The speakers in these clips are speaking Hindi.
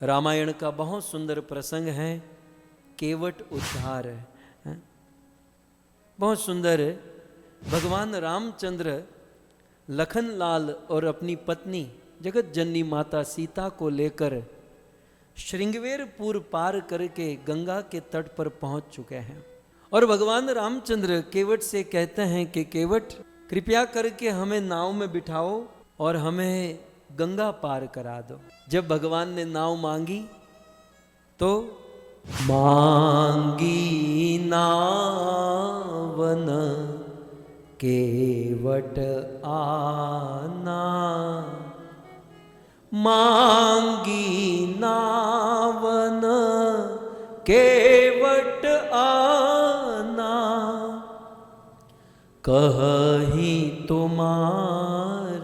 रामायण का बहुत सुंदर प्रसंग है, केवट उद्धार है। बहुत सुंदर। भगवान रामचंद्र लखनलाल और अपनी पत्नी जगत जननी माता सीता को लेकर श्रृंगवेरपुर पार करके गंगा के तट पर पहुंच चुके हैं। और भगवान रामचंद्र केवट से कहते हैं कि केवट, कृपया करके हमें नाव में बिठाओ और हमें गंगा पार करा दो। जब भगवान ने नाव मांगी तो मांगी नावन केवट आना, मांगी नावन केवट आना, कहीं तुम्हार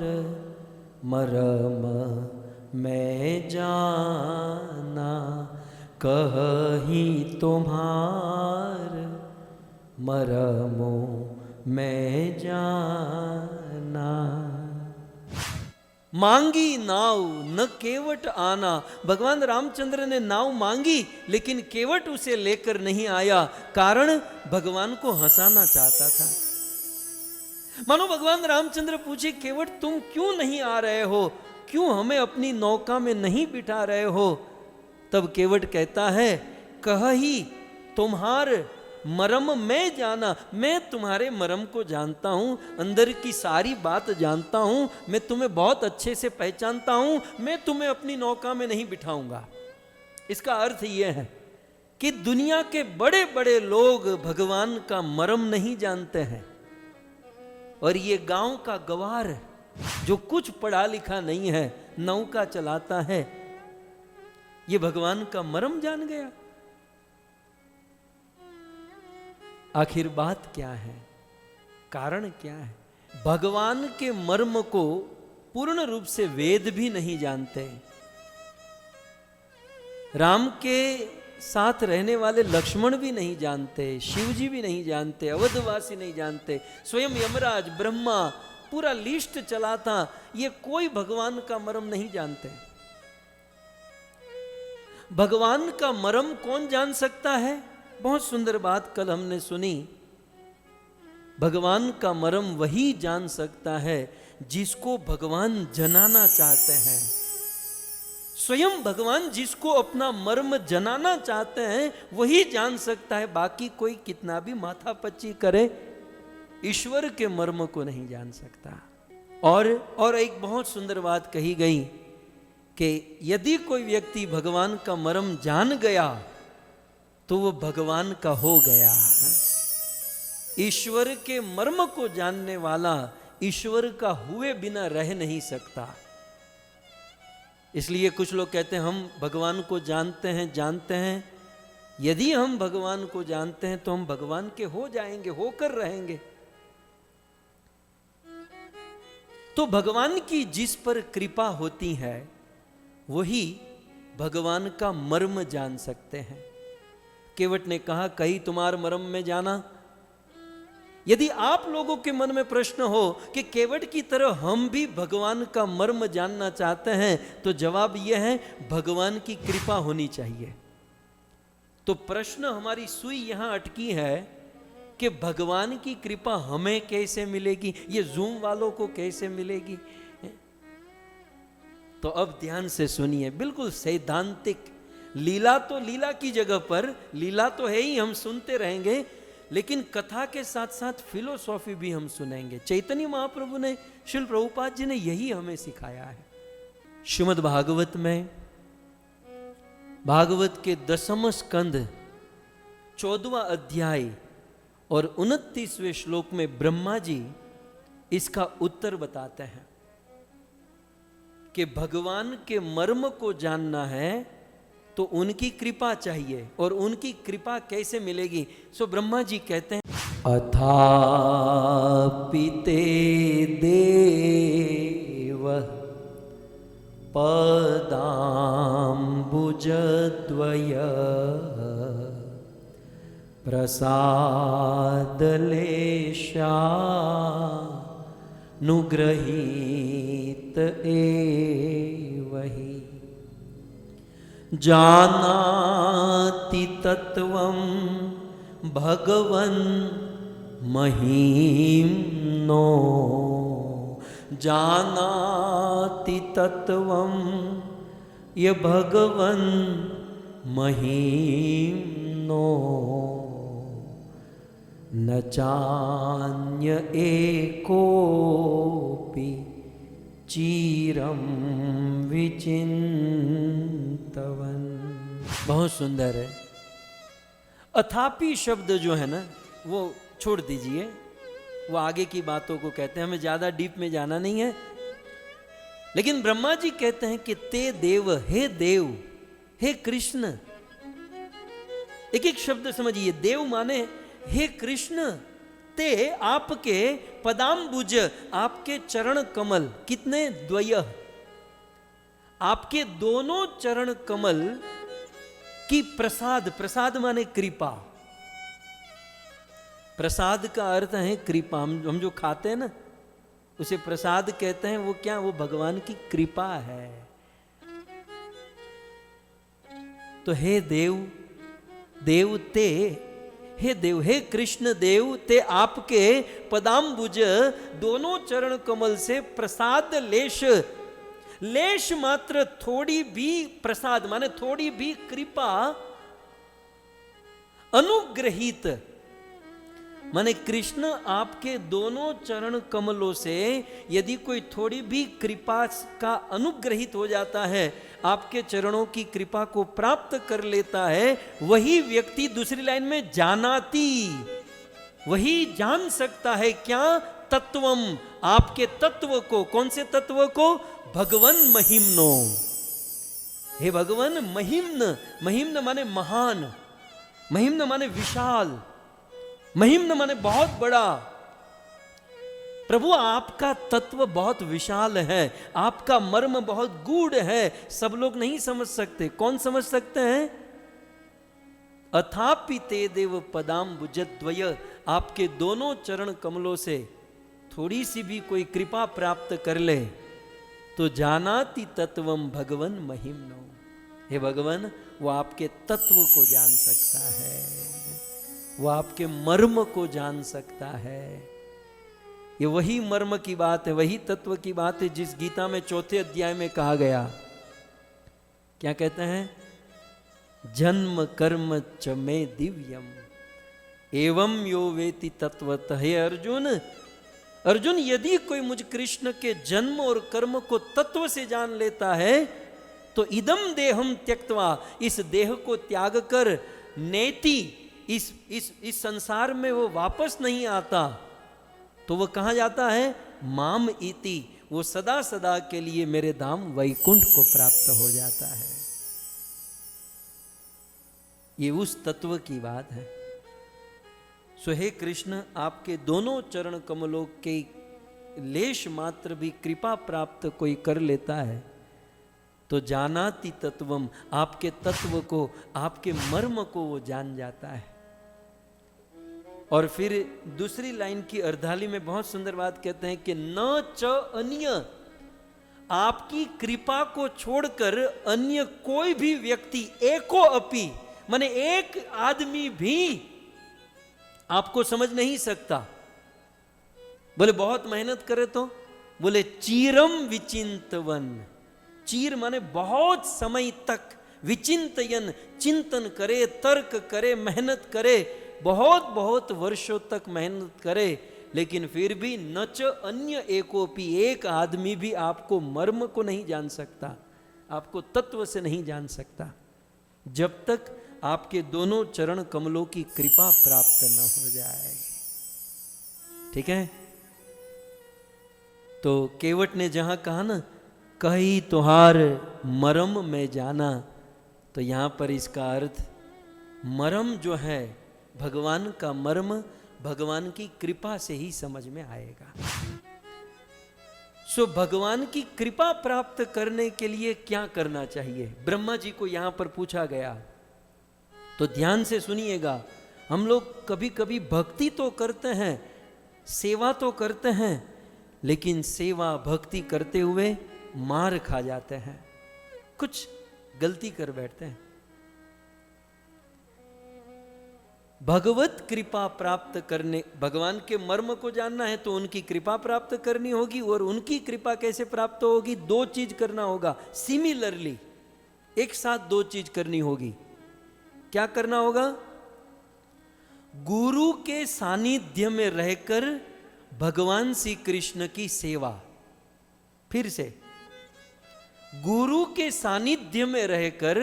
मरम मैं जाना, कहीं तुम्हार मरमो मैं जाना। मांगी नाव न केवट आना। भगवान रामचंद्र ने नाव मांगी लेकिन केवट उसे लेकर नहीं आया, कारण भगवान को हंसाना चाहता था। मानो भगवान रामचंद्र पूछे, केवट तुम क्यों नहीं आ रहे हो, क्यों हमें अपनी नौका में नहीं बिठा रहे हो? तब केवट कहता है, कहीं तुम्हार मरम मैं जाना, मैं तुम्हारे मरम को जानता हूं, अंदर की सारी बात जानता हूं, मैं तुम्हें बहुत अच्छे से पहचानता हूं, मैं तुम्हें अपनी नौका में नहीं बिठाऊंगा। इसका अर्थ यह है कि दुनिया के बड़े बड़े लोग भगवान का मरम नहीं जानते हैं, और ये गांव का गवार जो कुछ पढ़ा लिखा नहीं है, नौका चलाता है, ये भगवान का मरम जान गया। आखिर बात क्या है, कारण क्या है? भगवान के मर्म को पूर्ण रूप से वेद भी नहीं जानते। राम के साथ रहने वाले लक्ष्मण भी नहीं जानते, शिव जी भी नहीं जानते, अवधवासी नहीं जानते, स्वयं यमराज, ब्रह्मा, पूरा लिस्ट चलाता, ये कोई भगवान का मर्म नहीं जानते। भगवान का मर्म कौन जान सकता है? बहुत सुंदर बात कल हमने सुनी। भगवान का मर्म वही जान सकता है जिसको भगवान जनाना चाहते हैं। स्वयं भगवान जिसको अपना मर्म जनाना चाहते हैं वही जान सकता है, बाकी कोई कितना भी माथापच्ची करे ईश्वर के मर्म को नहीं जान सकता। और एक बहुत सुंदर बात कही गई कि यदि कोई व्यक्ति भगवान का मर्म जान गया तो वो भगवान का हो गया। ईश्वर के मर्म को जानने वाला ईश्वर का हुए बिना रह नहीं सकता। इसलिए कुछ लोग कहते हैं हम भगवान को जानते हैं। यदि हम भगवान को जानते हैं तो हम भगवान के हो जाएंगे, होकर रहेंगे। तो भगवान की जिस पर कृपा होती है वही भगवान का मर्म जान सकते हैं। केवट ने कहा, कहीं तुम्हार मर्म में जाना। यदि आप लोगों के मन में प्रश्न हो कि केवट की तरह हम भी भगवान का मर्म जानना चाहते हैं, तो जवाब यह है, भगवान की कृपा होनी चाहिए। तो प्रश्न हमारी सुई यहां अटकी है कि भगवान की कृपा हमें कैसे मिलेगी, ये जूम वालों को कैसे मिलेगी? तो अब ध्यान से सुनिए, बिल्कुल सैद्धांतिक। लीला तो लीला की जगह पर, लीला तो है ही, हम सुनते रहेंगे, लेकिन कथा के साथ साथ फिलोसॉफी भी हम सुनेंगे। चैतन्य महाप्रभु ने, श्रील प्रभुपाद जी ने यही हमें सिखाया है। श्रीमद् भागवत में, भागवत के 10वें स्कंद 14वां अध्याय और 29वें श्लोक में ब्रह्मा जी इसका उत्तर बताते हैं कि भगवान के मर्म को जानना है तो उनकी कृपा चाहिए, और उनकी कृपा कैसे मिलेगी? सो ब्रह्मा जी कहते हैं, अथापि ते देव पदाम्बुजद्वय प्रसादलेशानुगृहीत एवहि जानाति तत्वं भगवन् महिम्नो, जानाति तत्वं ये भगवन् महिम्नो, न चान्य एकोऽपि चिरं विचिन्तवन्। बहुत सुंदर है। अथापि शब्द जो है ना वो छोड़ दीजिए, वो आगे की बातों को कहते हैं, हमें ज्यादा डीप में जाना नहीं है। लेकिन ब्रह्मा जी कहते हैं कि ते देव, हे देव, हे कृष्ण। एक एक शब्द समझिए। देव माने हे कृष्ण, ते आपके पदाम्बुज, आपके चरण कमल, कितने? द्वय, आपके दोनों चरण कमल की प्रसाद, प्रसाद माने कृपा। प्रसाद का अर्थ है कृपा। हम जो खाते हैं ना उसे प्रसाद कहते हैं। वो क्या? वो भगवान की कृपा है। तो हे देव, देवते, हे देव, हे कृष्ण देव, ते आपके पदाम्बुज, दोनों चरण कमल से प्रसाद लेश, लेश मात्र, थोड़ी भी प्रसाद माने थोड़ी भी कृपा, अनुग्रहित माने कृष्ण आपके दोनों चरण कमलों से यदि कोई थोड़ी भी कृपा का अनुग्रहित हो जाता है, आपके चरणों की कृपा को प्राप्त कर लेता है, वही व्यक्ति, दूसरी लाइन में जानाति, वही जान सकता है क्या? तत्वम, आपके तत्व को। कौन से तत्व को? भगवन महिम्नो, हे भगवन महिम्न। महिम्न माने महान, महिम्न माने विशाल, महिम्न माने बहुत बड़ा। प्रभु आपका तत्व बहुत विशाल है, आपका मर्म बहुत गूढ़ है, सब लोग नहीं समझ सकते। कौन समझ सकते हैं? अथापि ते देव पदाम्बुजद्वय, आपके दोनों चरण कमलों से थोड़ी सी भी कोई कृपा प्राप्त कर ले तो जानाति तत्वम भगवन महिम्नो, हे भगवान, वो आपके तत्व को जान सकता है, वो आपके मर्म को जान सकता है। ये वही मर्म की बात है, वही तत्व की बात है जिस गीता में 4 अध्याय में कहा गया। क्या कहते हैं? जन्म कर्म च मे दिव्यम एवं यो वेति तत्वतः। हे अर्जुन, अर्जुन, यदि कोई मुझ कृष्ण के जन्म और कर्म को तत्व से जान लेता है तो इदम देहम त्यक्त्वा, इस देह को त्याग कर, नेति, इस संसार में वो वापस नहीं आता। तो वो कहाँ जाता है? माम इति, वो सदा सदा के लिए मेरे धाम वैकुंठ को प्राप्त हो जाता है। ये उस तत्व की बात है। सो हे कृष्ण, आपके दोनों चरण कमलों के लेश मात्र भी कृपा प्राप्त कोई कर लेता है तो जानाति तत्वम, आपके तत्व को, आपके मर्म को वो जान जाता है। और फिर दूसरी लाइन की अर्धाली में बहुत सुंदर बात कहते हैं कि न च अन्य, आपकी कृपा को छोड़कर अन्य कोई भी व्यक्ति, एको अपि माने एक आदमी भी आपको समझ नहीं सकता। बोले बहुत मेहनत करे तो? बोले चीरम विचिंतवन, चीर माने बहुत समय तक, विचिंतयन चिंतन करे, तर्क करे, मेहनत करे, बहुत बहुत वर्षों तक मेहनत करे, लेकिन फिर भी न च अन्य एकोपि, एक आदमी भी आपको मर्म को नहीं जान सकता, आपको तत्व से नहीं जान सकता, जब तक आपके दोनों चरण कमलों की कृपा प्राप्त न हो जाए। ठीक है? तो केवट ने जहां कहा ना, कही तुहार मरम में जाना, तो यहां पर इसका अर्थ मरम जो है, भगवान का मर्म भगवान की कृपा से ही समझ में आएगा। सो भगवान की कृपा प्राप्त करने के लिए क्या करना चाहिए? ब्रह्मा जी को यहां पर पूछा गया, तो ध्यान से सुनिएगा। हम लोग कभी कभी भक्ति तो करते हैं, सेवा तो करते हैं, लेकिन सेवा भक्ति करते हुए मार खा जाते हैं। कुछ गलती कर बैठते हैं। भगवत कृपा प्राप्त करने, भगवान के मर्म को जानना है तो उनकी कृपा प्राप्त करनी होगी। और उनकी कृपा कैसे प्राप्त होगी? दो चीज करना होगा सिमिलरली, एक साथ दो चीज करनी होगी। क्या करना होगा? गुरु के सानिध्य में रहकर भगवान श्री कृष्ण की सेवा। फिर से, गुरु के सानिध्य में रहकर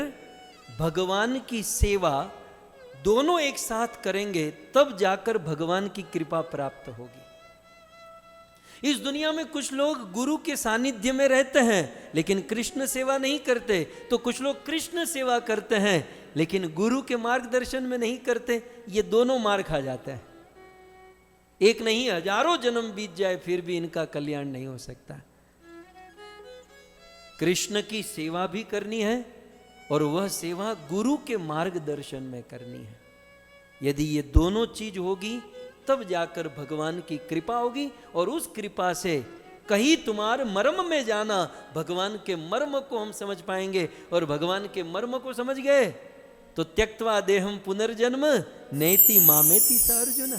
भगवान की सेवा दोनों एक साथ करेंगे तब जाकर भगवान की कृपा प्राप्त होगी। इस दुनिया में कुछ लोग गुरु के सानिध्य में रहते हैं लेकिन कृष्ण सेवा नहीं करते, तो कुछ लोग कृष्ण सेवा करते हैं लेकिन गुरु के मार्गदर्शन में नहीं करते। ये दोनों मार खा जाते हैं। एक नहीं, हजारों जन्म बीत जाए फिर भी इनका कल्याण नहीं हो सकता। कृष्ण की सेवा भी करनी है और वह सेवा गुरु के मार्गदर्शन में करनी है। यदि ये दोनों चीज होगी तब जाकर भगवान की कृपा होगी। और उस कृपा से कहीं तुम्हारे मर्म में जाना, भगवान के मर्म को हम समझ पाएंगे। और भगवान के मर्म को समझ गए तो त्यक्त्वा देहम पुनर्जन्म नेति मामेति स अर्जुन।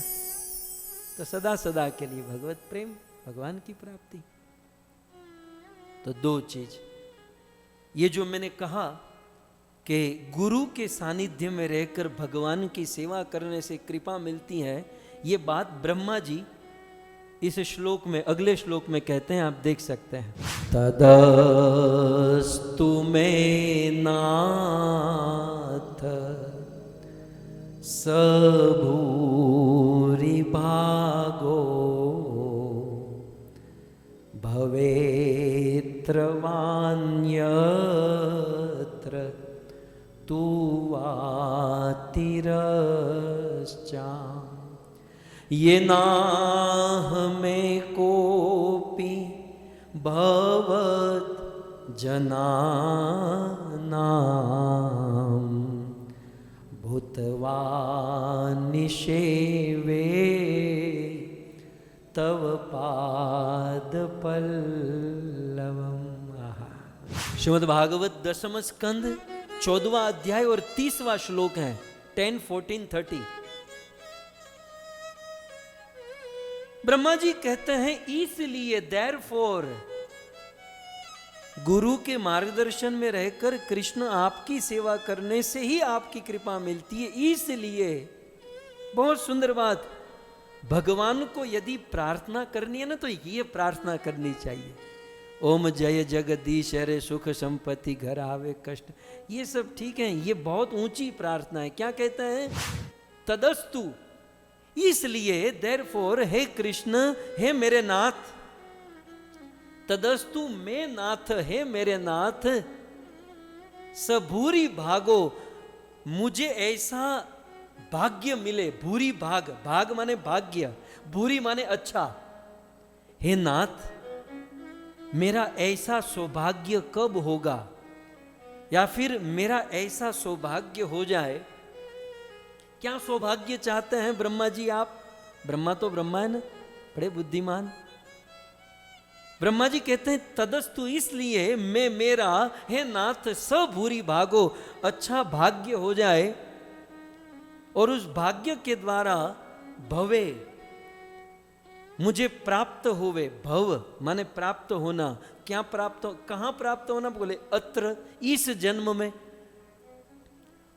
तो सदा सदा के लिए भगवत प्रेम, भगवान की प्राप्ति। तो दो चीज, ये जो मैंने कहा कि गुरु के सानिध्य में रहकर भगवान की सेवा करने से कृपा मिलती है, ये बात ब्रह्मा जी इस श्लोक में, अगले श्लोक में कहते हैं, आप देख सकते हैं। तदस्तु मे नाथ सभूरि भागो भवेत्र वान्यत्र तु वातिरश्चाम् ये नाहमे कोपि भवत् जनानां भूत्वा निषेवे तव पादपल्लवम्। श्रीमद् भागवत दशम स्कंद 14वां अध्याय और 30वां श्लोक है, 10, 14, 30। ब्रह्मा जी कहते हैं इसलिए देयरफॉर, गुरु के मार्गदर्शन में रहकर कृष्ण आपकी सेवा करने से ही आपकी कृपा मिलती है। इसलिए बहुत सुंदर बात, भगवान को यदि प्रार्थना करनी है ना तो ये प्रार्थना करनी चाहिए, ओम जय जगदीश हरे सुख संपत्ति घर आवे कष्ट। ये सब ठीक है, ये बहुत ऊंची प्रार्थना है। क्या कहता है? तदस्तु, इसलिए देयरफॉर, हे कृष्ण, हे मेरे नाथ, तदस्तु मैं नाथ, हे मेरे नाथ, सबूरी भागो, मुझे ऐसा भाग्य मिले। भूरी भाग, भाग माने भाग्य, भूरी माने अच्छा। हे नाथ, मेरा ऐसा सौभाग्य कब होगा, या फिर मेरा ऐसा सौभाग्य हो जाए। क्या सौभाग्य चाहते हैं ब्रह्मा जी आप? ब्रह्मा तो ब्रह्मा है ना, बड़े बुद्धिमान। ब्रह्मा जी कहते हैं तदस्तु, इसलिए मैं मेरा, हे नाथ, सबूरी भागो, अच्छा भाग्य हो जाए और उस भाग्य के द्वारा भवे, मुझे प्राप्त होवे। भव माने प्राप्त होना। क्या प्राप्त हो, कहां प्राप्त होना? बोले अत्र, इस जन्म में।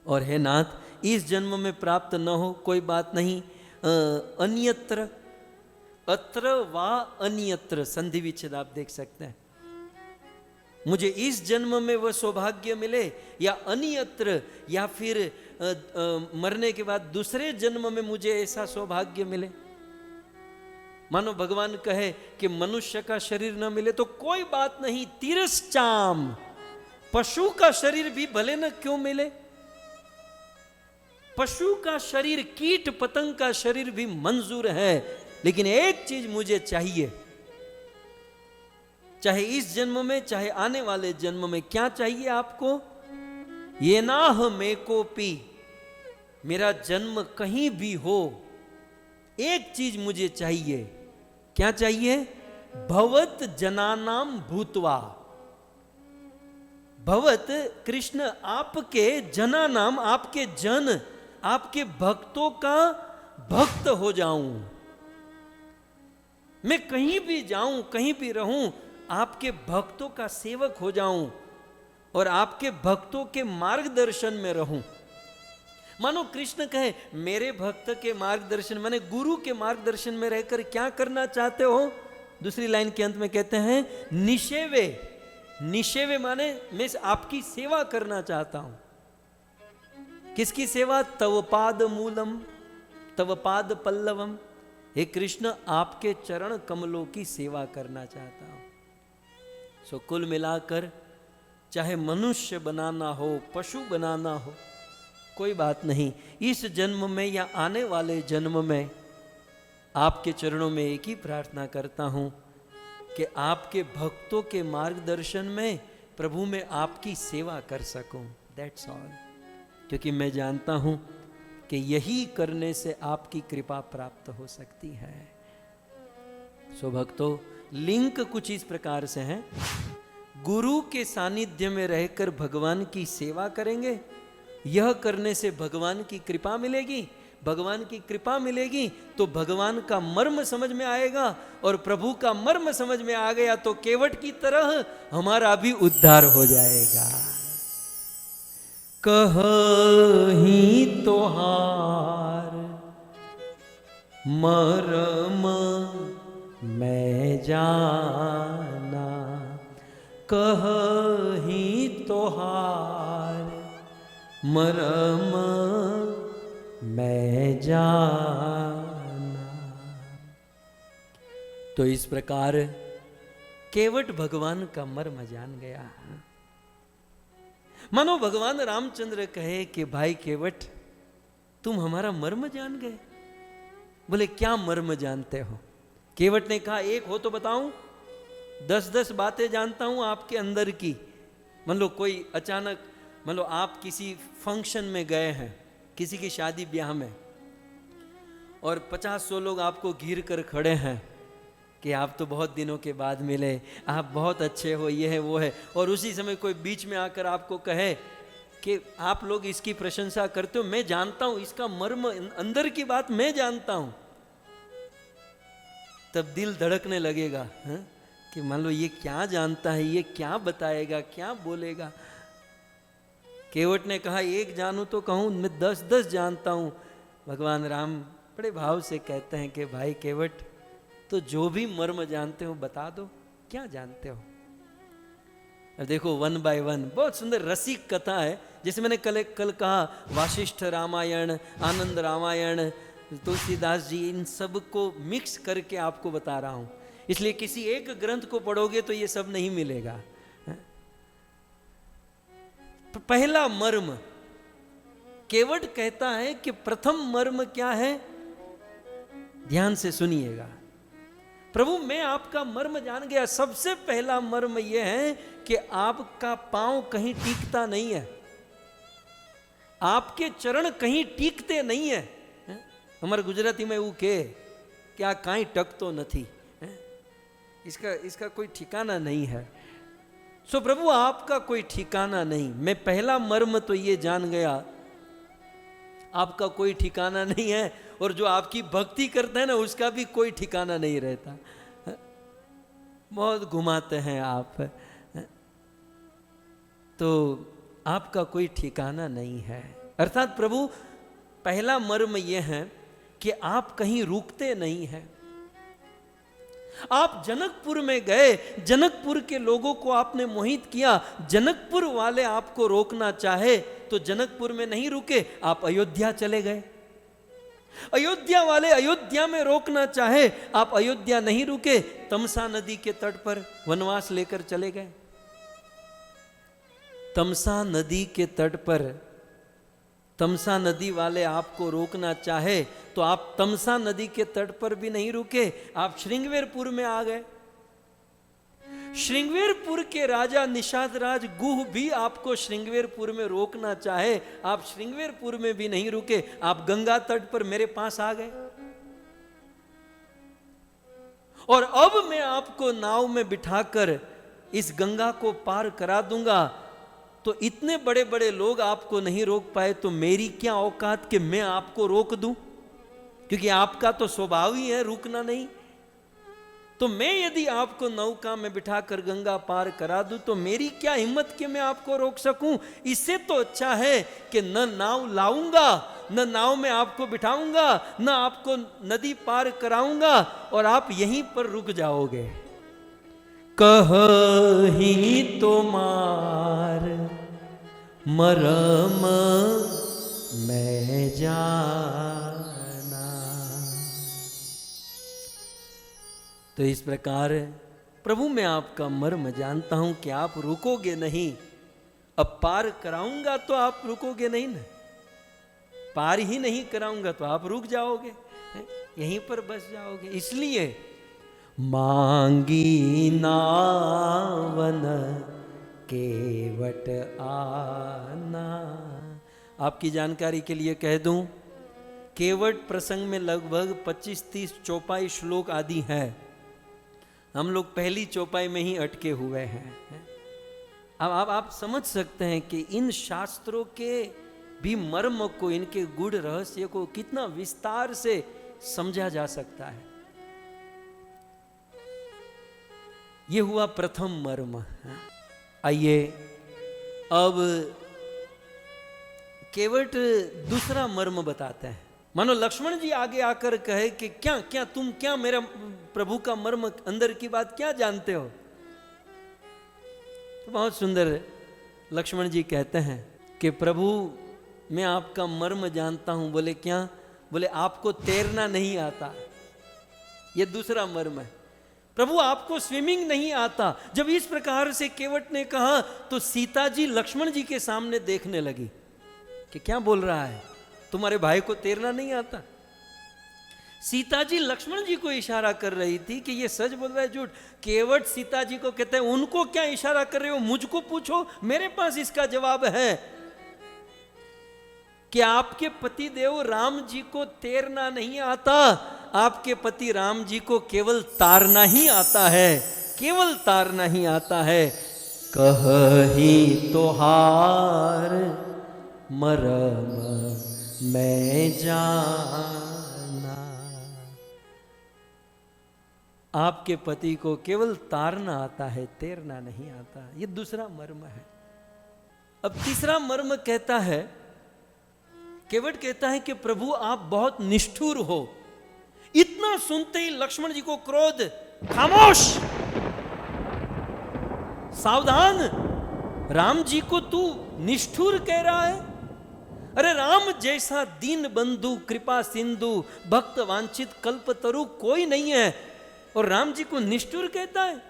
और हे नाथ, इस जन्म में प्राप्त न हो कोई बात नहीं, अन्यत्र, अत्र वा अन्यत्र, संधि विच्छेद आप देख सकते हैं। मुझे इस जन्म में वह सौभाग्य मिले या अन्यत्र, या फिर मरने के बाद दूसरे जन्म में मुझे ऐसा सौभाग्य मिले। मानो भगवान कहे कि मनुष्य का शरीर न मिले तो कोई बात नहीं, तिरश्चाम, पशु का शरीर भी भले न क्यों मिले, पशु का शरीर, कीट पतंग का शरीर भी मंजूर है, लेकिन एक चीज मुझे चाहिए, चाहे इस जन्म में चाहे आने वाले जन्म में। क्या चाहिए आपको? ये नाह में को पी, मेरा जन्म कहीं भी हो, एक चीज मुझे चाहिए। क्या चाहिए? भवत जनानाम भूतवा, भवत कृष्ण आपके जना नाम, आपके जन, आपके भक्तों का भक्त हो जाऊं, मैं कहीं भी जाऊं, कहीं भी रहूं, आपके भक्तों का सेवक हो जाऊं और आपके भक्तों के मार्गदर्शन में रहूं। मानो कृष्ण कहे मेरे भक्त के मार्गदर्शन, माने गुरु के मार्गदर्शन में रहकर क्या करना चाहते हो? दूसरी लाइन के अंत में कहते हैं निषेवे। निषेवे माने मैं आपकी सेवा करना चाहता हूं। किसकी सेवा? तव पाद मूलम तव पाद पल्लवम। हे कृष्ण, आपके चरण कमलों की सेवा करना चाहता हूं। सो कुल मिलाकर चाहे मनुष्य बनाना हो, पशु बनाना हो, कोई बात नहीं, इस जन्म में या आने वाले जन्म में आपके चरणों में एक ही प्रार्थना करता हूं कि आपके भक्तों के मार्गदर्शन में प्रभु में आपकी सेवा कर सकूं। That's all. क्योंकि मैं जानता हूं कि यही करने से आपकी कृपा प्राप्त हो सकती है। सो भक्तों, लिंक कुछ इस प्रकार से है। गुरु के सानिध्य में रहकर भगवान की सेवा करेंगे, यह करने से भगवान की कृपा मिलेगी। भगवान की कृपा मिलेगी तो भगवान का मर्म समझ में आएगा, और प्रभु का मर्म समझ में आ गया तो केवट की तरह हमारा भी उद्धार हो जाएगा। कहीं तोहार मर्म मैं जाना, कहीं तोहार मर्म मैं जाना। तो इस प्रकार केवट भगवान का मर्म जान गया। मानो भगवान रामचंद्र कहे कि भाई केवट, तुम हमारा मर्म जान गए। बोले क्या मर्म जानते हो? केवट ने कहा एक हो तो बताऊं, 10-10 बातें जानता हूं आपके अंदर की। मान लो कोई अचानक, मान लो आप किसी फंक्शन में गए हैं, किसी की शादी ब्याह में, और 50-100 लोग आपको घिर कर खड़े हैं कि आप तो बहुत दिनों के बाद मिले, आप बहुत अच्छे हो, ये है वो है, और उसी समय कोई बीच में आकर आपको कहे कि आप लोग इसकी प्रशंसा करते हो, मैं जानता हूं इसका मर्म, अंदर की बात मैं जानता हूं। तब दिल धड़कने लगेगा कि मान लो ये क्या जानता है, ये क्या बताएगा, क्या बोलेगा। केवट ने कहा एक जानूं तो कहूं, मैं 10-10 जानता हूं। भगवान राम बड़े भाव से कहते हैं कि भाई केवट, तो जो भी मर्म जानते हो बता दो, क्या जानते हो? अब देखो 1 by 1 बहुत सुंदर रसिक कथा है। जैसे मैंने कल कहा, वाशिष्ठ रामायण, आनंद रामायण, तुलसीदास जी, इन सब को मिक्स करके आपको बता रहा हूं। इसलिए किसी एक ग्रंथ को पढ़ोगे तो ये सब नहीं मिलेगा। पहला मर्म केवट कहता है कि प्रथम मर्म क्या है? ध्यान से सुनिएगा। प्रभु मैं आपका मर्म जान गया। सबसे पहला मर्म यह है कि आपका पांव कहीं टीकता नहीं है, आपके चरण कहीं टीकते नहीं है। हमारे गुजराती में वो के क्या काई टकतो नहीं, इसका कोई ठिकाना नहीं है। सो प्रभु आपका कोई ठिकाना नहीं। मैं पहला मर्म तो ये जान गया, आपका कोई ठिकाना नहीं है, और जो आपकी भक्ति करते हैं ना उसका भी कोई ठिकाना नहीं रहता। बहुत घुमाते हैं आप, तो आपका कोई ठिकाना नहीं है। अर्थात प्रभु पहला मर्म यह है कि आप कहीं रुकते नहीं हैं। आप जनकपुर में गए, जनकपुर के लोगों को आपने मोहित किया। जनकपुर वाले आपको रोकना चाहे तो जनकपुर में नहीं रुके, आप अयोध्या चले गए। अयोध्या वाले अयोध्या में रोकना चाहे, आप अयोध्या नहीं रुके, तमसा नदी के तट पर वनवास लेकर चले गए। तमसा नदी के तट पर तमसा नदी वाले आपको रोकना चाहे तो आप तमसा नदी के तट पर भी नहीं रुके, आप श्रृंगवेरपुर में आ गए। श्रृंगवेरपुर के राजा निषाद राज गुह भी आपको श्रृंगवेरपुर में रोकना चाहे, आप श्रृंगवेरपुर में भी नहीं रुके, आप गंगा तट पर मेरे पास आ गए। और अब मैं आपको नाव में बिठाकर इस गंगा को पार करा दूंगा। तो इतने बड़े बड़े लोग आपको नहीं रोक पाए, तो मेरी क्या औकात कि मैं आपको रोक दूं? क्योंकि आपका तो स्वभाव ही है रुकना नहीं। तो मैं यदि आपको नौका में बिठाकर गंगा पार करा दूं तो मेरी क्या हिम्मत कि मैं आपको रोक सकूं? इससे तो अच्छा है कि न नाव लाऊंगा, न नाव में आपको बिठाऊंगा, न आपको नदी पार कराऊंगा और आप यहीं पर रुक जाओगे। कहीं तुम्हार मरम मैं जाना। तो इस प्रकार प्रभु मैं आपका मर्म जानता हूं कि आप रुकोगे नहीं। अब पार कराऊंगा तो आप रुकोगे नहीं ना, पार ही नहीं कराऊंगा तो आप रुक जाओगे, यहीं पर बस जाओगे। इसलिए मांगी नावन केवट आना। आपकी जानकारी के लिए कह दूं, केवट प्रसंग में लगभग 25-30 चौपाई श्लोक आदि हैं। हम लोग पहली चौपाई में ही अटके हुए हैं। अब आप समझ सकते हैं कि इन शास्त्रों के भी मर्म को, इनके गूढ़ रहस्य को कितना विस्तार से समझा जा सकता है। यह हुआ प्रथम मर्म। आइए अब केवट दूसरा मर्म बताते हैं। मानो लक्ष्मण जी आगे आकर कहे कि क्या क्या तुम क्या मेरा प्रभु का मर्म, अंदर की बात क्या जानते हो? तो बहुत सुंदर लक्ष्मण जी कहते हैं कि प्रभु मैं आपका मर्म जानता हूं। बोले क्या? बोले आपको तैरना नहीं आता। ये दूसरा मर्म है। प्रभु आपको स्विमिंग नहीं आता। जब इस प्रकार से केवट ने कहा तो सीता जी लक्ष्मण जी के सामने देखने लगी कि क्या बोल रहा है, तुम्हारे भाई को तैरना नहीं आता। सीता जी लक्ष्मण जी को इशारा कर रही थी कि ये सच बोल रहा है झूठ। केवट सीता जी को कहते हैं उनको क्या इशारा कर रहे हो, मुझको पूछो, मेरे पास इसका जवाब है कि आपके पति देव राम जी को तैरना नहीं आता। आपके पति राम जी को केवल तारना ही आता है, केवल तारना ही आता है। कहीं तोहार मरम मैं जाना। आपके पति को केवल तारना आता है, तैरना नहीं आता। ये दूसरा मर्म है। अब तीसरा मर्म कहता है, केवट कहता है कि प्रभु आप बहुत निष्ठुर हो। इतना सुनते ही लक्ष्मण जी को क्रोध, खामोश, सावधान, राम जी को तू निष्ठुर कह रहा है? अरे राम जैसा दीन बंधु, कृपा सिंधु, भक्त वांछित कल्पतरु कोई नहीं है और राम जी को निष्ठुर कहता है?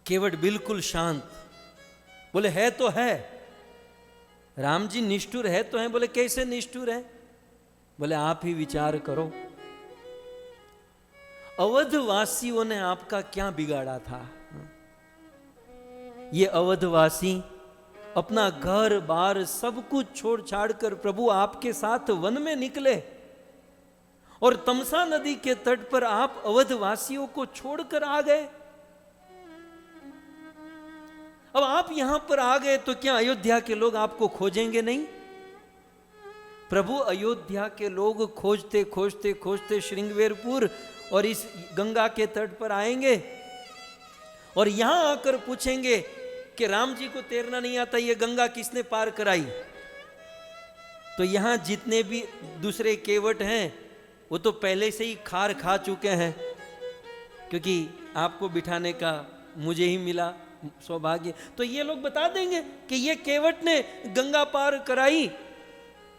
केवट बिल्कुल शांत, बोले है तो है, राम जी निष्ठुर है तो है। बोले कैसे निष्ठुर है? बोले आप ही विचार करो, अवधवासियों ने आपका क्या बिगाड़ा था? ये अवधवासी अपना घर बार सब कुछ छोड़ छाड़ कर प्रभु आपके साथ वन में निकले और तमसा नदी के तट पर आप अवधवासियों को छोड़कर आ गए। अब आप यहां पर आ गए तो क्या अयोध्या के लोग आपको खोजेंगे नहीं? प्रभु अयोध्या के लोग खोजते खोजते खोजते श्रृंगवेरपुर और इस गंगा के तट पर आएंगे और यहां आकर पूछेंगे कि राम जी को तैरना नहीं आता, ये गंगा किसने पार कराई? तो यहां जितने भी दूसरे केवट हैं वो तो पहले से ही खार खा चुके हैं, क्योंकि आपको बिठाने का मुझे ही मिला सौभाग्य। तो ये लोग बता देंगे कि ये केवट ने गंगा पार कराई।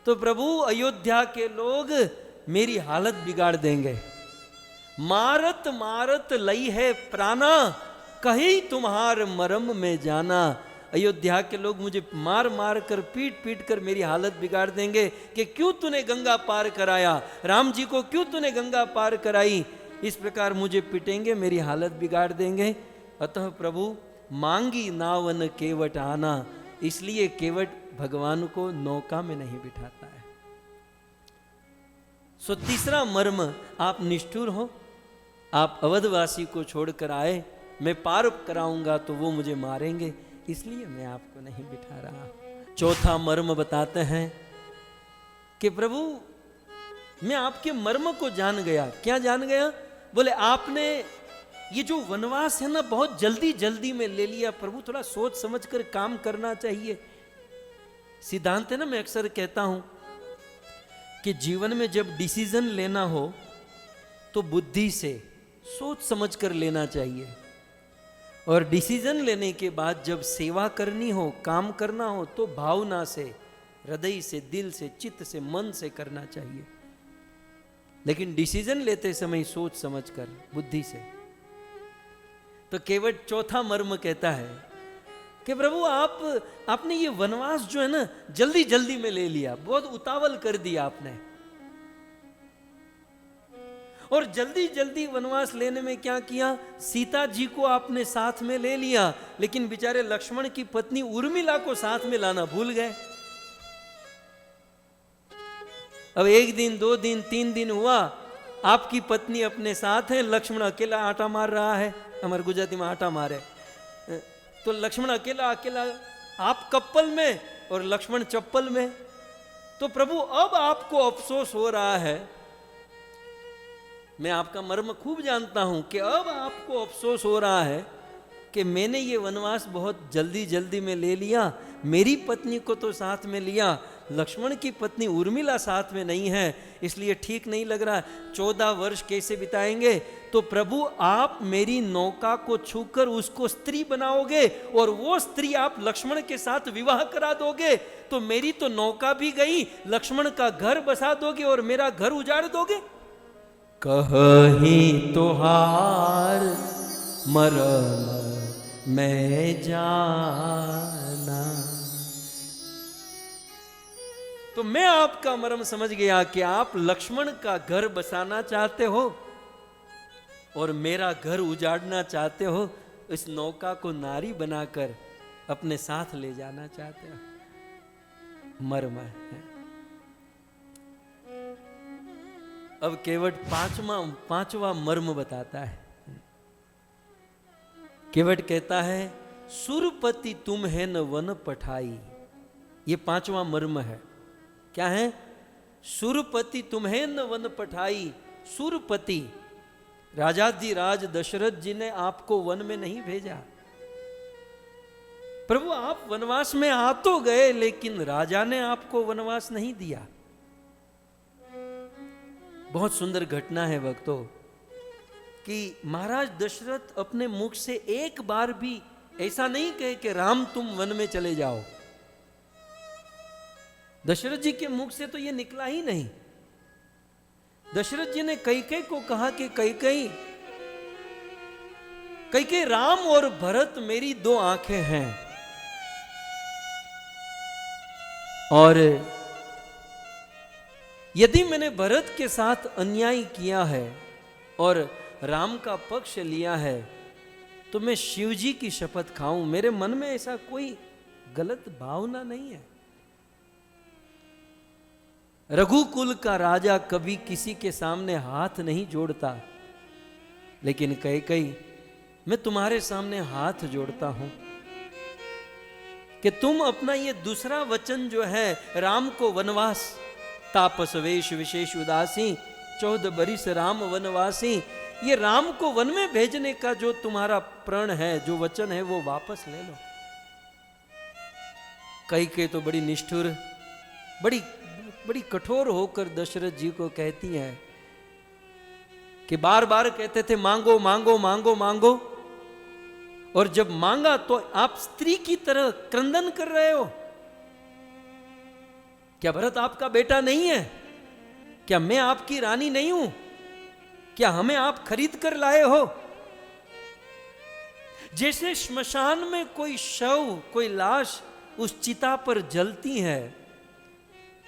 तो प्रभु अयोध्या के लोग मेरी हालत बिगाड़ देंगे। मारत मारत लई है प्राणा, कहीं तुम्हार मरम में जाना। अयोध्या के लोग मुझे मार मार कर, पीट पीट कर मेरी हालत बिगाड़ देंगे कि क्यों तूने गंगा पार कराया, राम जी को क्यों तूने गंगा पार कराई। इस प्रकार मुझे पिटेंगे, मेरी हालत बिगाड़ देंगे। अतः प्रभु मांगी नावन केवट आना, इसलिए केवट भगवान को नौका में नहीं बिठाता है। सो तीसरा मर्म, आप निष्ठुर हो, आप अवधवासी को छोड़कर आए, मैं पार कराऊंगा तो वो मुझे मारेंगे, इसलिए मैं आपको नहीं बिठा रहा। चौथा मर्म बताते हैं कि प्रभु मैं आपके मर्म को जान गया। क्या जान गया? बोले आपने ये जो वनवास है ना बहुत जल्दी जल्दी में ले लिया। प्रभु थोड़ा सोच समझ कर काम करना चाहिए। सिद्धांत है ना, मैं अक्सर कहता हूं कि जीवन में जब डिसीजन लेना हो तो बुद्धि से सोच समझ कर लेना चाहिए, और डिसीजन लेने के बाद जब सेवा करनी हो, काम करना हो, तो भावना से, हृदय से, दिल से, चित्त से, मन से करना चाहिए। लेकिन डिसीजन लेते समय सोच समझ कर, बुद्धि से। तो केवल चौथा मर्म कहता है कि प्रभु आपने ये वनवास जो है ना जल्दी जल्दी में ले लिया, बहुत उतावल कर दिया आपने। और जल्दी जल्दी वनवास लेने में क्या किया, सीता जी को आपने साथ में ले लिया, लेकिन बेचारे लक्ष्मण की पत्नी उर्मिला को साथ में लाना भूल गए। अब 1 दिन 2 दिन 3 दिन हुआ, आपकी पत्नी अपने साथ है, लक्ष्मण अकेला आटा मार रहा है। हमारे गुजराती में आटा मारे, तो लक्ष्मण अकेला अकेला, आप कप्पल में और लक्ष्मण चप्पल में। तो प्रभु अब आपको अफसोस हो रहा है। मैं आपका मर्म खूब जानता हूं कि अब आपको अफसोस हो रहा है कि मैंने ये वनवास बहुत जल्दी जल्दी में ले लिया। मेरी पत्नी को तो साथ में लिया, लक्ष्मण की पत्नी उर्मिला साथ में नहीं है, इसलिए ठीक नहीं लग रहा। 14 वर्ष कैसे बिताएंगे? तो प्रभु आप मेरी नौका को छूकर उसको स्त्री बनाओगे और वो स्त्री आप लक्ष्मण के साथ विवाह करा दोगे, तो मेरी तो नौका भी गई, लक्ष्मण का घर बसा दोगे और मेरा घर उजाड़ दोगे। कहीं तुहार मरम मैं जाना। तो मैं आपका मर्म समझ गया कि आप लक्ष्मण का घर बसाना चाहते हो और मेरा घर उजाड़ना चाहते हो। इस नौका को नारी बनाकर अपने साथ ले जाना चाहते हो। मर्म है। अब केवट पांचवा मर्म बताता है। केवट कहता है सुरपति तुम है न वन पठाई। ये 5वां मर्म है। क्या है? सुरपति तुम है न वन पठाई। सुरपति राजाधिराज दशरथ जी ने आपको वन में नहीं भेजा। प्रभु आप वनवास में आ तो गए, लेकिन राजा ने आपको वनवास नहीं दिया। बहुत सुंदर घटना है भक्तों कि महाराज दशरथ अपने मुख से एक बार भी ऐसा नहीं कहे कि राम तुम वन में चले जाओ। दशरथ जी के मुख से तो ये निकला ही नहीं। दशरथ जी ने कैकेयी को कहा कि कैकेयी राम और भरत मेरी 2 आंखें हैं, और यदि मैंने भरत के साथ अन्याय किया है और राम का पक्ष लिया है, तो मैं शिव जी की शपथ खाऊं, मेरे मन में ऐसा कोई गलत भावना नहीं है। रघुकुल का राजा कभी किसी के सामने हाथ नहीं जोड़ता, लेकिन कैकेयी मैं तुम्हारे सामने हाथ जोड़ता हूं कि तुम अपना ये दूसरा वचन जो है, राम को वनवास, तापस वेश विशेष उदासी 14 बरिस राम वनवासी, ये राम को वन में भेजने का जो तुम्हारा प्रण है, जो वचन है, वो वापस ले लो। कैकेयी तो बड़ी निष्ठुर, बड़ी कठोर होकर दशरथ जी को कहती है कि बार बार कहते थे मांगो मांगो मांगो मांगो, और जब मांगा तो आप स्त्री की तरह क्रंदन कर रहे हो। क्या भरत आपका बेटा नहीं है? क्या मैं आपकी रानी नहीं हूं? क्या हमें आप खरीद कर लाए हो? जैसे श्मशान में कोई शव, कोई लाश उस चिता पर जलती है,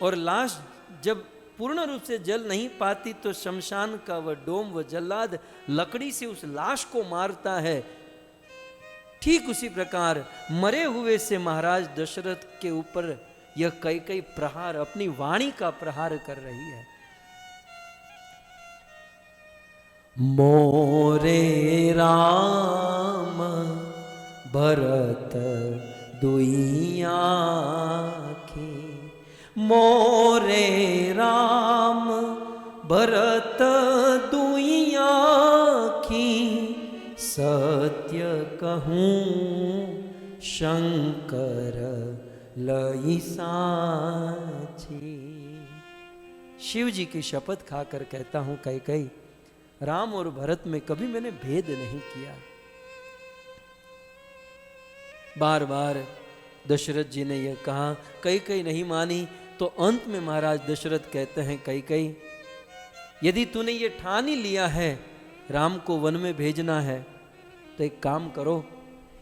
और लाश जब पूर्ण रूप से जल नहीं पाती तो शमशान का वह डोम, वह जल्लाद लकड़ी से उस लाश को मारता है, ठीक उसी प्रकार मरे हुए से महाराज दशरथ के ऊपर यह कैकेयी प्रहार, अपनी वाणी का प्रहार कर रही है। मोरे राम भरत दुई आँखें, मोरे राम भरत दुई आँखें, सत्य कहूँ शंकर लई साची। शिव जी की शपथ खाकर कहता हूं कैकेयी, राम और भरत में कभी मैंने भेद नहीं किया। बार बार दशरथ जी ने यह कहा, कैकेयी नहीं मानी, तो अंत में महाराज दशरथ कहते हैं, कैकेयी यदि तूने ये ठान ही लिया है राम को वन में भेजना है, तो एक काम करो,